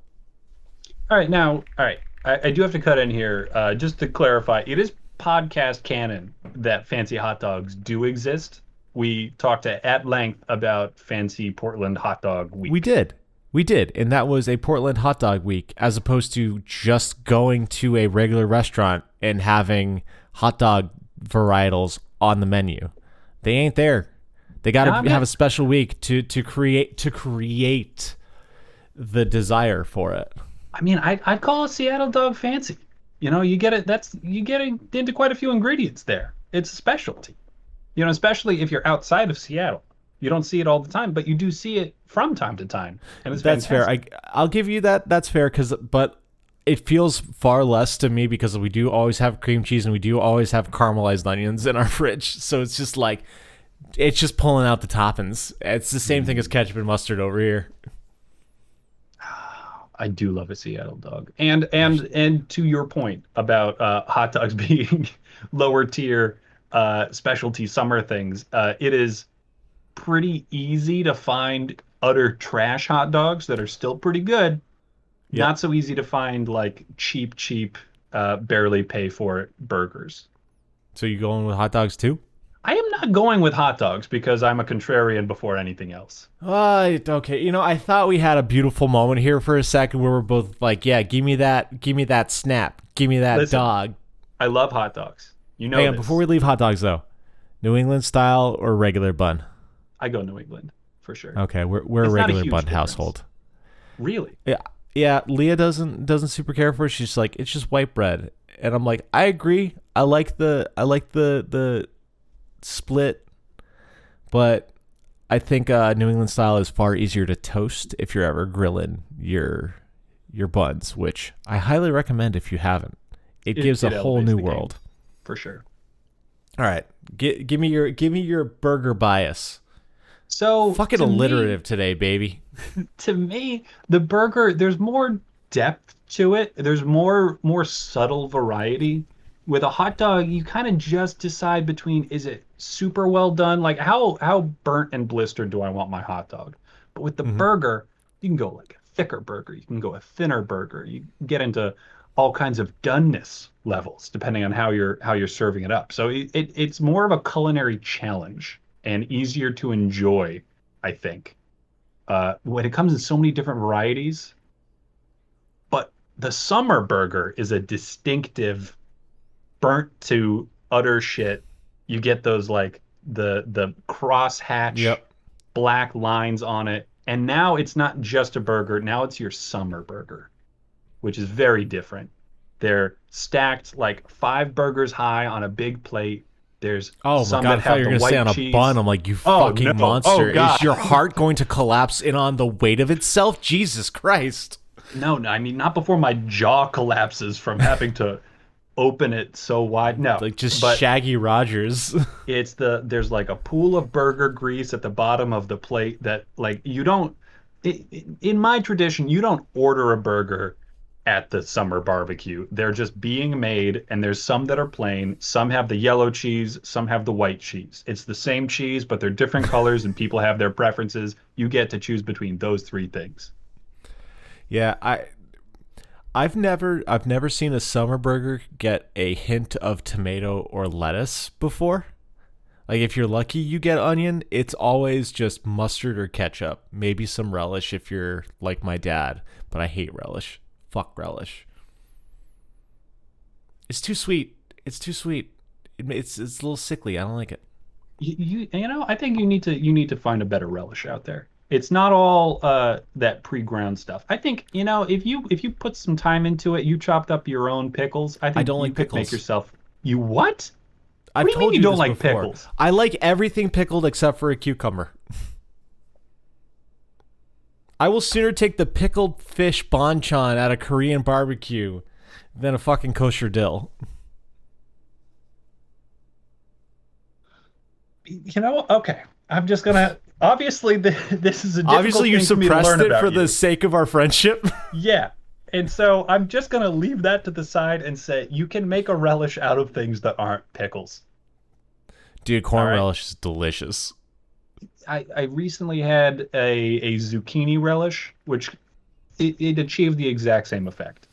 All right, now, all right. I do have to cut in here just to clarify. It is podcast canon that fancy hot dogs do exist. We talked at length about fancy Portland hot dog week. We did, and that was a Portland hot dog week, as opposed to just going to a regular restaurant and having hot dog varietals on the menu. They ain't there. They got to have a special week to create the desire for it. I mean, I'd call a Seattle dog fancy. You know, you get into quite a few ingredients there. It's a specialty. You know, especially if you're outside of Seattle. You don't see it all the time, but you do see it from time to time. And it's That's fantastic. fair. I'll give you that. That's fair, but it feels far less to me because we do always have cream cheese and we do always have caramelized onions in our fridge. So it's just like, it's just pulling out the toppings. It's the same thing as ketchup and mustard over here. I do love a Seattle dog. And to your point about hot dogs being lower tier specialty summer things, it is pretty easy to find utter trash hot dogs that are still pretty good. Yep. Not so easy to find like cheap barely pay for it burgers. So you going with hot dogs too? I am not going with hot dogs because I'm a contrarian before anything else. Okay. You know, I thought we had a beautiful moment here for a second where we're both like, yeah, give me that snap, give me that dog. I love hot dogs. You know. Hang on, before we leave hot dogs though, New England style or regular bun? I go New England for sure. Okay, we're a regular bun household. Really? Yeah. Leah doesn't super care for it. She's like, it's just white bread, and I'm like, I agree. I like the split, but I think New England style is far easier to toast if you're ever grilling your buns, which I highly recommend if you haven't. It gives a whole new world. For sure. All right, give me your burger bias. So fucking alliterative today, baby. To me, the burger, there's more depth to it. There's more subtle variety. With a hot dog, you kind of just decide between, is it super well done? Like how burnt and blistered do I want my hot dog? But with the burger, you can go like a thicker burger. You can go a thinner burger. You get into all kinds of doneness levels depending on how you're serving it up. So it's more of a culinary challenge and easier to enjoy, I think, when it comes in so many different varieties. But the summer burger is a distinctive burnt to utter shit. You get those like the cross-hatch black lines on it. And now it's not just a burger. Now it's your summer burger, which is very different. They're stacked like 5 burgers high on a big plate. There's some that have the white cheese. On a bun. I'm like, you fucking monster. Is your heart going to collapse in on the weight of itself? Jesus Christ. No, I mean, not before my jaw collapses from having to open it so wide. No, like just Shaggy Rogers. There's like a pool of burger grease at the bottom of the plate that like you don't. in my tradition, you don't order a burger at the summer barbecue. They're just being made, and there's some that are plain. Some have the yellow cheese, some have the white cheese. It's the same cheese, but they're different colors, and people have their preferences. You get to choose between those three things. Yeah, I've never seen a summer burger get a hint of tomato or lettuce before. Like if you're lucky you get onion, it's always just mustard or ketchup, maybe some relish if you're like my dad, but I hate relish. Fuck relish. It's too sweet. It's too sweet. It's a little sickly. I don't like it. I think you need to find a better relish out there. It's not all that pre-ground stuff. I think, if you put some time into it, you chopped up your own pickles, I I think don't you like could make pickles. yourself. You what? What I've do you mean told you you don't this like before. pickles? I like everything pickled except for a cucumber. I will sooner take the pickled fish banchan at a Korean barbecue than a fucking kosher dill. Okay. I'm just gonna. Obviously, this is a difficult Obviously, you thing for me to suppressed learn it about for you. the sake of our friendship. Yeah. And so I'm just gonna leave that to the side and say you can make a relish out of things that aren't pickles. Dude, corn All right. relish is delicious. I recently had a zucchini relish, which it achieved the exact same effect.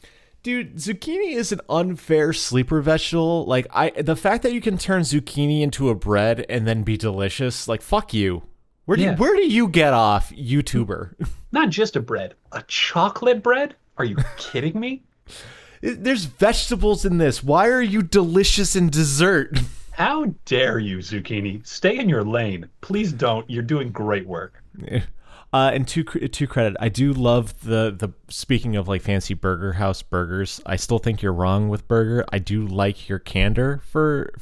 Dude, zucchini is an unfair sleeper vegetable. Like the fact that you can turn zucchini into a bread and then be delicious, like fuck you. Yeah. Where do you get off, YouTuber? Not just a bread, a chocolate bread? Are you kidding me? There's vegetables in this. Why are you delicious in dessert? How dare you, zucchini? Stay in your lane. Please don't. You're doing great work. And to credit, I do love the speaking of like fancy burger house burgers. I still think you're wrong with burger. I do like your candor for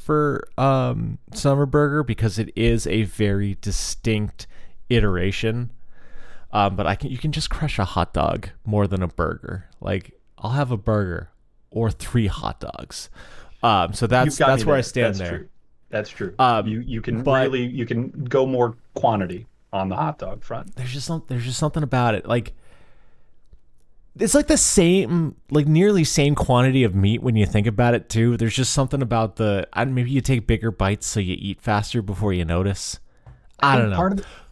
summer burger because it is a very distinct iteration. But you can just crush a hot dog more than a burger. Like I'll have a burger or 3 hot dogs. So that's where I stand That's there. true. That's true. Um, You can but- you can go more quantity on the hot dog front. There's just something about it. Like it's like the same, like nearly same quantity of meat when you think about it too. There's just something about maybe you take bigger bites so you eat faster before you notice. I don't know.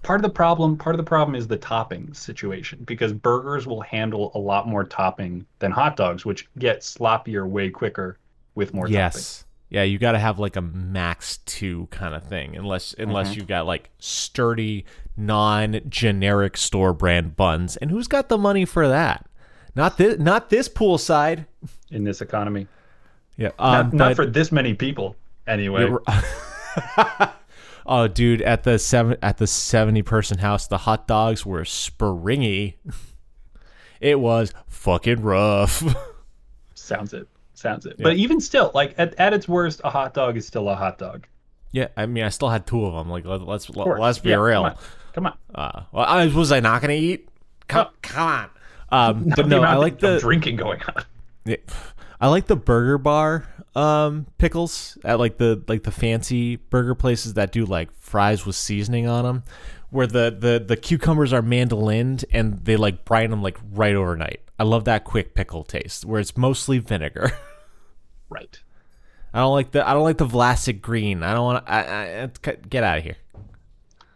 Part of the problem is the topping situation because burgers will handle a lot more topping than hot dogs, which get sloppier way quicker with more topping. Yes. Yeah, you got to have like a max 2 kind of thing, unless you've got like sturdy, non-generic store brand buns. And who's got the money for that? Not this poolside. In this economy. Yeah, Not for this many people anyway. Oh, dude, at the 70-person house, the hot dogs were springy. It was fucking rough. Sounds it. Yeah. But even still, like at its worst, a hot dog is still a hot dog. Yeah, I mean, I still had 2 of them. Like, let's Of course. be Yeah, real. Come on. Was I not gonna eat? Come on. But no, I like the drinking going on. Yeah, I like the burger bar pickles at like the fancy burger places that do like fries with seasoning on them, where the cucumbers are mandolined and they like brine them like right overnight. I love that quick pickle taste where it's mostly vinegar. Right. I don't like the Vlasic green. I don't want to. Get out of here.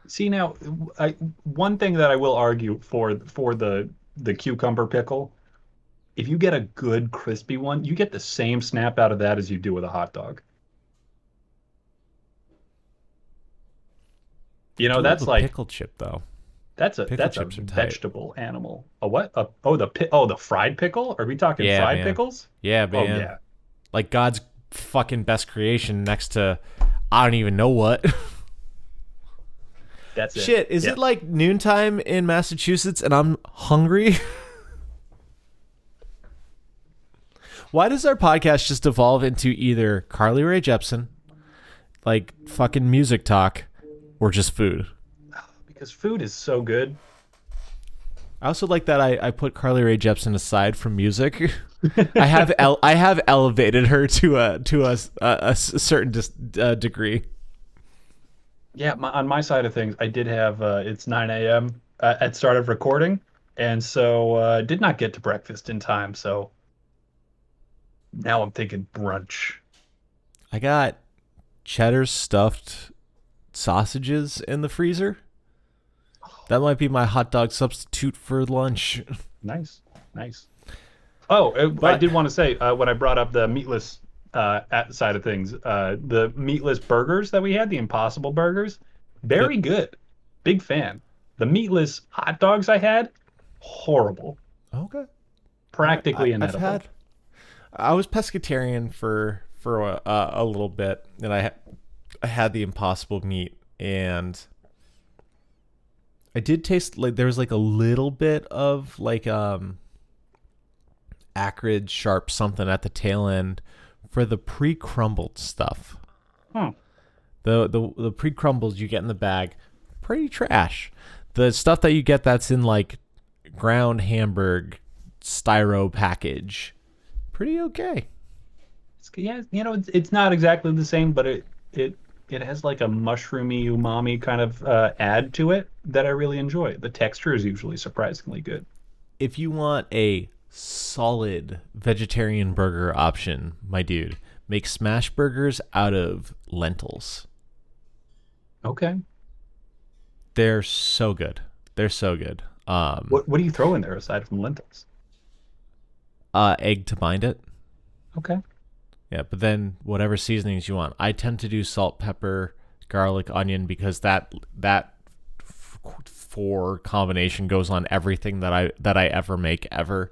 See now, one thing that I will argue for the cucumber pickle, if you get a good crispy one, you get the same snap out of that as you do with a hot dog. That's like pickle chip though. that's a Pickle chips are tight. vegetable animal. A what? The fried pickle? Are we talking Yeah, fried man. pickles? Yeah, Oh man. yeah. Like God's fucking best creation next to I don't even know what. That's it. Shit, is Yeah. it like noontime in Massachusetts and I'm hungry? Why does our podcast just evolve into either Carly Rae Jepsen, like fucking music talk, or just food? Because food is so good. I also like that I put Carly Rae Jepsen aside from music. I have elevated her to a certain degree. Yeah, on my side of things, I did have it's 9 a.m. At start of recording. And so did not get to breakfast in time. So now I'm thinking brunch. I got cheddar stuffed sausages in the freezer. That might be my hot dog substitute for lunch. Nice, nice. Oh, I But did want to say when I brought up the meatless side of things, the meatless burgers that we had, the Impossible burgers, very yep. good. Big fan. The meatless hot dogs I had, horrible, Okay. practically I've inedible. had. I was pescatarian for a little bit, and I had the Impossible meat, and I did taste like there was like a little bit of like acrid, sharp something at the tail end for the pre-crumbled stuff. Hmm. The pre-crumbles you get in the bag, pretty trash. The stuff that you get that's in like ground Hamburg styro package, pretty okay. Yeah, it's not exactly the same, but it has like a mushroomy umami kind of add to it that I really enjoy. The texture is usually surprisingly good. If you want a solid vegetarian burger option, my dude, make smash burgers out of lentils. Okay. They're so good. They're so good. What do you throw in there aside from lentils? Egg to bind it. Okay. Yeah, but then whatever seasonings you want. I tend to do salt, pepper, garlic, onion because that four combination goes on everything that I ever make ever,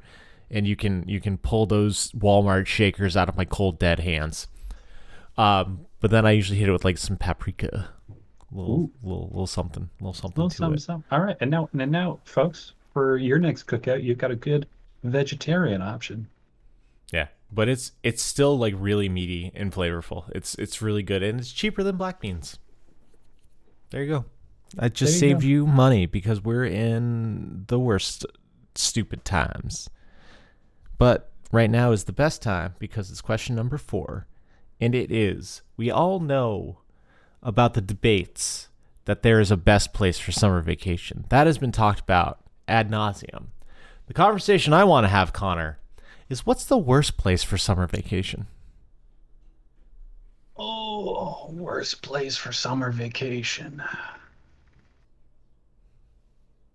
and you can pull those Walmart shakers out of my cold dead hands. But then I usually hit it with like some paprika, little something Little to something, it. something. All right. And now, folks, for your next cookout, you've got a good vegetarian option. Yeah, but it's still like really meaty and flavorful. It's really good, and it's cheaper than black beans. There you go. I just There you saved go. you money because we're in the worst stupid times. But right now is the best time because it's question number 4, and it is: we all know about the debates that there is a best place for summer vacation. That has been talked about ad nauseum. The conversation I want to have, Connor, is what's the worst place for summer vacation? Oh, worst place for summer vacation.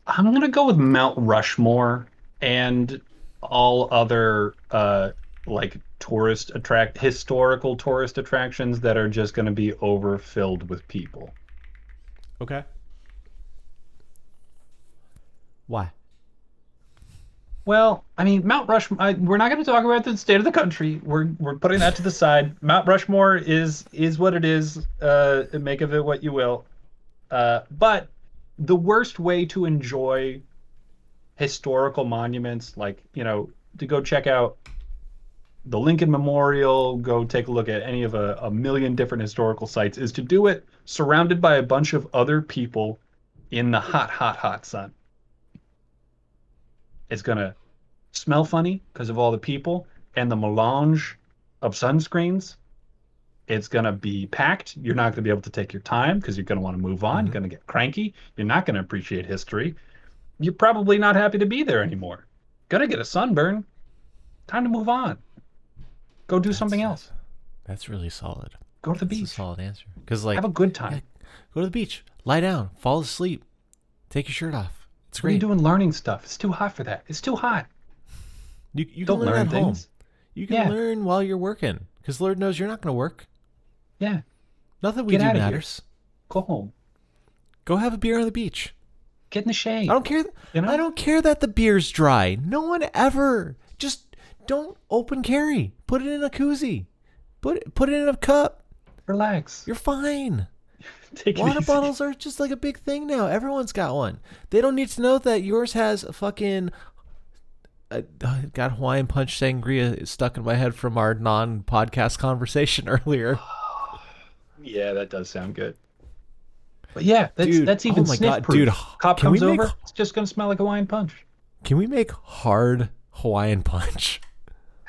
I'm gonna go with Mount Rushmore and all other like historical tourist attractions that are just gonna be overfilled with people. Okay. Why? Well, I mean, Mount Rushmore. We're not going to talk about the state of the country. We're putting that to the side. Mount Rushmore is what it is. Make of it what you will. But the worst way to enjoy historical monuments, like to go check out the Lincoln Memorial, go take a look at any of a million different historical sites, is to do it surrounded by a bunch of other people in the hot, hot, hot sun. It's gonna smell funny because of all the people and the melange of sunscreens. It's gonna be packed. You're not gonna be able to take your time because you're gonna want to move on. You're Mm-hmm. gonna get cranky. You're not gonna appreciate history. You're probably not happy to be there anymore. Gonna get a sunburn. Time to move on. Go do something else. That's really solid. Go to the That's a beach. solid answer. Because like, Have a good yeah, time. go to the beach, lie down, fall asleep, take your shirt off. It's What are you great. doing learning stuff? It's too hot for that. It's too hot. You can Don't learn learn at home. things. You can Yeah. learn while you're working. Because Lord knows you're not going to work. Yeah. Nothing we Get do out of here. matters. Go home. Go have a beer on the beach. Get in the shade. I don't care. You know? I don't care that the beer's dry. No one ever. Just don't open carry. Put it in a koozie. Put it in a cup. Relax. You're fine. Take it Water easy. bottles are just like a big thing now. Everyone's got one. They don't need to know that yours has a fucking got Hawaiian Punch sangria stuck in my head from our non-podcast conversation earlier. Yeah, that does sound good. But yeah, Dude, that's even oh my sniff God, proof. dude, Cop can we comes make- over, it's just gonna smell like Hawaiian Punch. Can we make hard Hawaiian Punch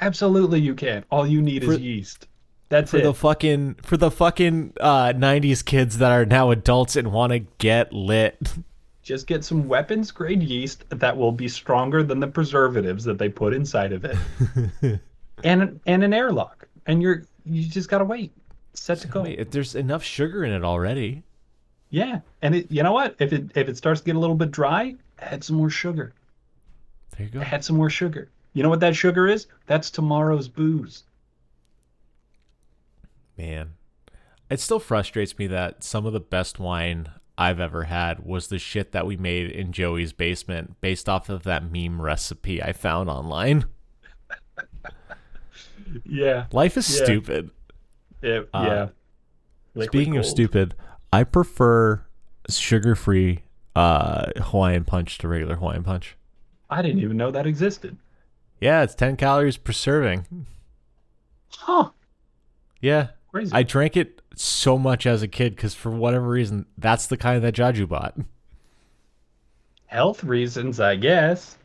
Absolutely, you can. All you need For- is yeast. That's for it. the fucking 90s kids that are now adults and want to get lit? Just get some weapons grade yeast that will be stronger than the preservatives that they put inside of it, and an airlock, and you just gotta wait. Set to go. Wait, if there's enough sugar in it already. Yeah, and you know what? If it starts to get a little bit dry, add some more sugar. There you go. Add some more sugar. You know what that sugar is? That's tomorrow's booze. Man, it still frustrates me that some of the best wine I've ever had was the shit that we made in Joey's basement based off of that meme recipe I found online. Yeah. Life is Yeah. stupid. Yeah. Liquid Speaking of gold. stupid, I prefer sugar-free Hawaiian punch to regular Hawaiian punch. I didn't even know that existed. Yeah, it's 10 calories per serving. Huh. Yeah. Crazy. I drank it so much as a kid because for whatever reason, that's the kind that Jaju bought. Health reasons, I guess.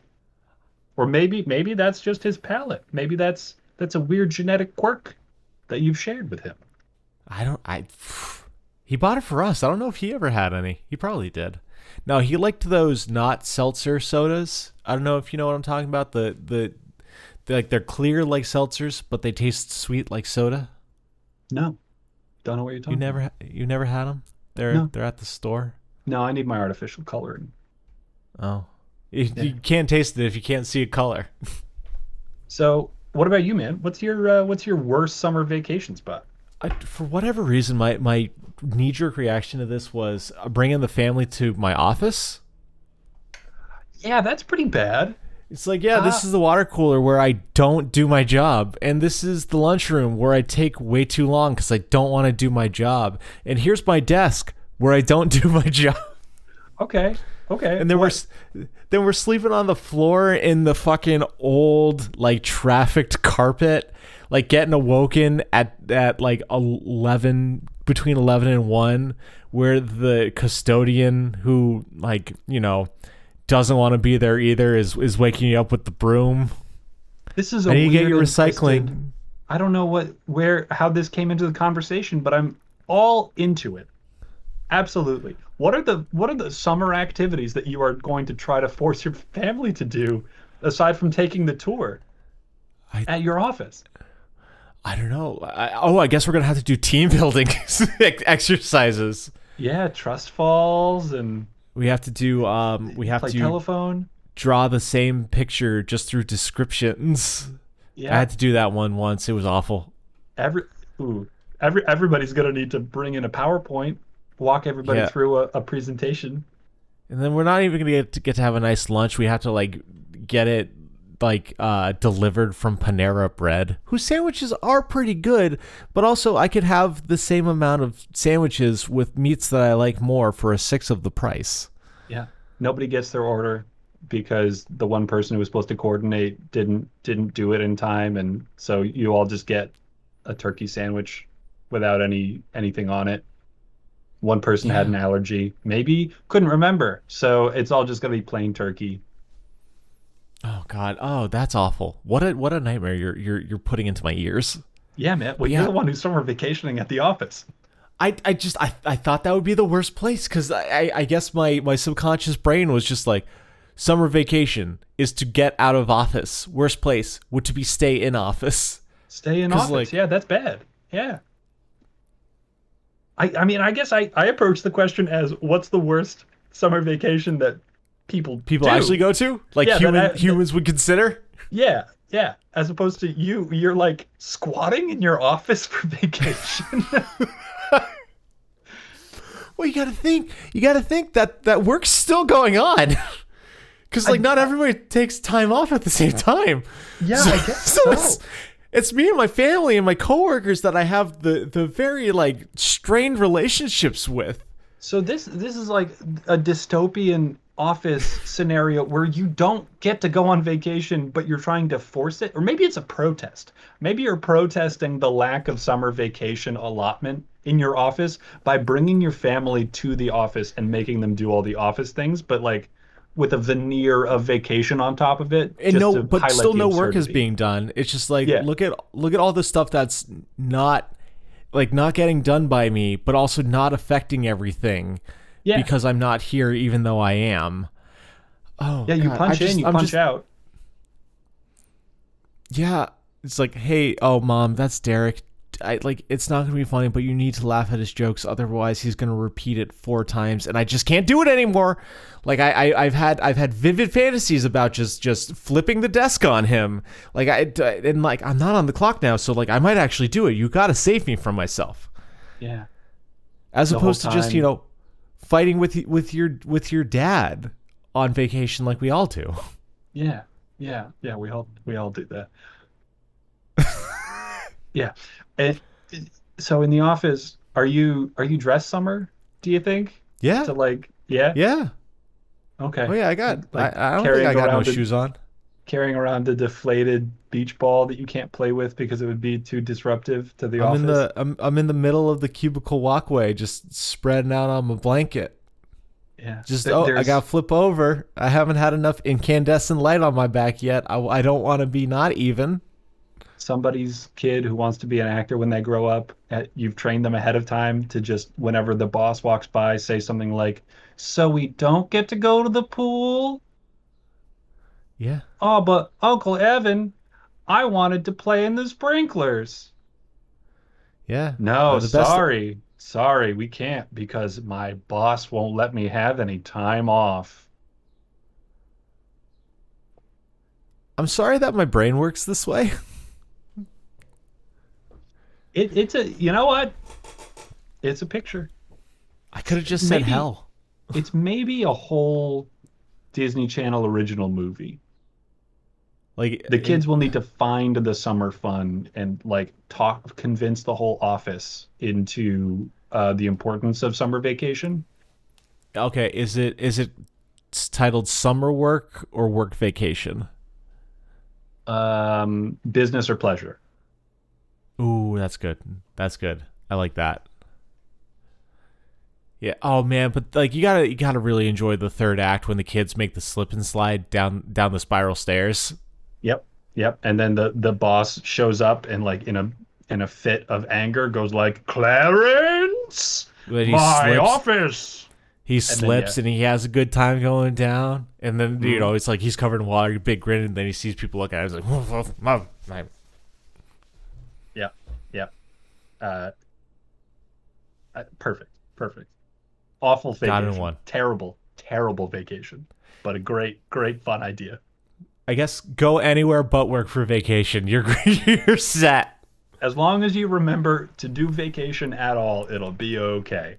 Or maybe that's just his palate. Maybe that's a weird genetic quirk that you've shared with him. He bought it for us. I don't know if he ever had any. He probably did. No, he liked those not seltzer sodas. I don't know if you know what I'm talking about. They're clear like seltzers, but they taste sweet like soda. No. Don't know what you're talking about. You never had them? No. They're at the store. No, I need my artificial coloring. Oh. You can't taste it if you can't see a color. So, what about you, man? What's your worst summer vacation spot? For whatever reason, my knee-jerk reaction to this was bringing the family to my office. Yeah, that's pretty bad. It's like, yeah, this is the water cooler where I don't do my job. And this is the lunchroom where I take way too long because I don't want to do my job. And here's my desk where I don't do my job. Okay. And then we're sleeping on the floor in the fucking old, like, trafficked carpet, like getting awoken at like 11, between 11 and 1, where the custodian who, like, you know, doesn't want to be there either is waking you up with the broom. This is How do you get weird your and recycling? twisted- I don't know how this came into the conversation, but I'm all into it. Absolutely. What are the summer activities that you are going to try to force your family to do aside from taking the tour at your office? I don't know. I guess we're going to have to do team building exercises. Yeah, trust falls and We have to do, we have play to telephone. draw the same picture just through descriptions. Yeah. I had to do that one once. It was awful. Everybody's gonna need to bring in a PowerPoint, walk everybody Yeah. through a presentation. And then we're not even going to get to have a nice lunch. We have to, like, get it, like, delivered from Panera Bread, whose sandwiches are pretty good, but also I could have the same amount of sandwiches with meats that I like more for a sixth of the price. Yeah. Nobody gets their order because the one person who was supposed to coordinate didn't do it in time, and so you all just get a turkey sandwich without anything on it. One person had an allergy, maybe couldn't remember, so it's all just gonna be plain turkey. Oh God! Oh, that's awful. What a nightmare you're putting into my ears. Yeah, man. Well, Yeah. you're the one who's summer vacationing at the office. I thought that would be the worst place because I guess my subconscious brain was just like, summer vacation is to get out of office. Worst place would to be stay in office. Stay in 'Cause, office. like- Yeah, that's bad. Yeah. I mean, I guess I approach the question as what's the worst summer vacation that people do? Actually go to, like, Yeah, humans would consider. Yeah, yeah. As opposed to you're like squatting in your office for vacation. Well, you got to think that work's still going on. Because, like, not everybody takes time off at the same time. Yeah, I guess so. It's me and my family and my coworkers that I have the very, like, strained relationships with. So this is like a dystopian office scenario where you don't get to go on vacation, but you're trying to force it. Or maybe it's a protest. Maybe you're protesting the lack of summer vacation allotment in your office by bringing your family to the office and making them do all the office things, but, like, with a veneer of vacation on top of it. And just to but highlight still the no work is absurdity. being done. It's just like, Yeah. look at all the stuff that's not, like, not getting done by me, but also not affecting everything. Yeah. because I'm not here even though I am. Oh, Yeah, you God, punch in, you punch out. Yeah, it's like, hey, oh, Mom, that's Derek. It's not gonna be funny, but you need to laugh at his jokes, otherwise he's gonna repeat it 4 times, and I just can't do it anymore. Like I've had vivid fantasies about just flipping the desk on him. I'm not on the clock now, so like I might actually do it. You got to save me from myself. Yeah. As The opposed to whole just time. fighting with your dad on vacation like we all do. Yeah. Yeah. Yeah. We all do that. Yeah. And so in the office, are you dressed summer, do you think? Yeah, To like, yeah? yeah. Oh Okay. yeah, Like I don't think I carrying got no around a shoes on. carrying around a deflated beach ball that you can't play with because it would be too disruptive to the I'm in office. I'm in the middle of the cubicle walkway, just spreading out on my blanket. Yeah. Just I There's got to flip over. I haven't had enough incandescent light on my back yet. I don't want to be not even. somebody's kid who wants to be an actor when they grow up. You've trained them ahead of time to just, whenever the boss walks by, say something like, "So we don't get to go to the pool?" Yeah, "Oh, but Uncle Evan, I wanted to play in the sprinklers." yeah. "No, The best. sorry. Sorry, we can't because my boss won't let me have any time off." I'm sorry that my brain works this way. It's a, you know what? It's a picture. I could have just said Maybe hell. it's maybe a whole Disney Channel original movie. Like, The kids will need to find the summer fun and like convince the whole office into the importance of summer vacation. okay, is it titled Summer Work or Work Vacation? Business or pleasure. Ooh, that's good. That's good. I like that. Yeah. Oh man, but like you gotta really enjoy the third act when the kids make the slip and slide down the spiral stairs. Yep, yep. And then the boss shows up and like in a fit of anger goes like, "Clarence, When my office." he And then yeah, slips and he has a good time going down, and then mhm, it's like he's covered in water, big grin, and then he sees people looking at him. He's like, "Woof, woof, mom, mom." yeah, yeah. Uh, Perfect, perfect. Awful Got it in vacation. one. Terrible, terrible vacation. But a great, great fun idea. I guess go anywhere but work for vacation. You're you're set. As long as you remember to do vacation at all, it'll be okay.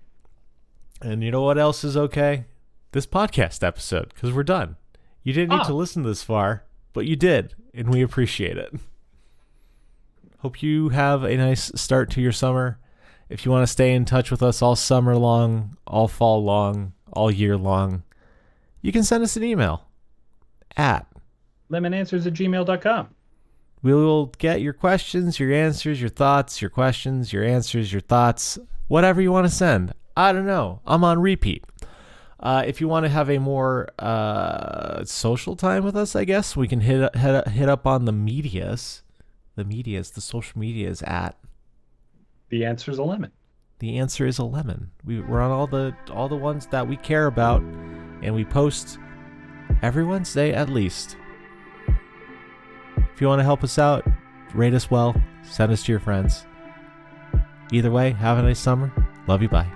And you know what else is okay? This podcast episode, because we're done. You didn't need to Ah, listen this far, but you did, and we appreciate it. Hope you have a nice start to your summer. If you want to stay in touch with us all summer long, all fall long, all year long, you can send us an email at lemonanswers@gmail.com. we will get your questions, your answers, your thoughts, your questions, your answers, your thoughts, whatever you want to send. I don't know. I'm on repeat. If you want to have a more social time with us, I guess we can hit up on the medias. The social medias at The answer is a lemon. the answer is a lemon. We're on all the ones that we care about, and we post every Wednesday at least. If you want to help us out, rate us well, send us to your friends. Either way, have a nice summer. Love you. Bye.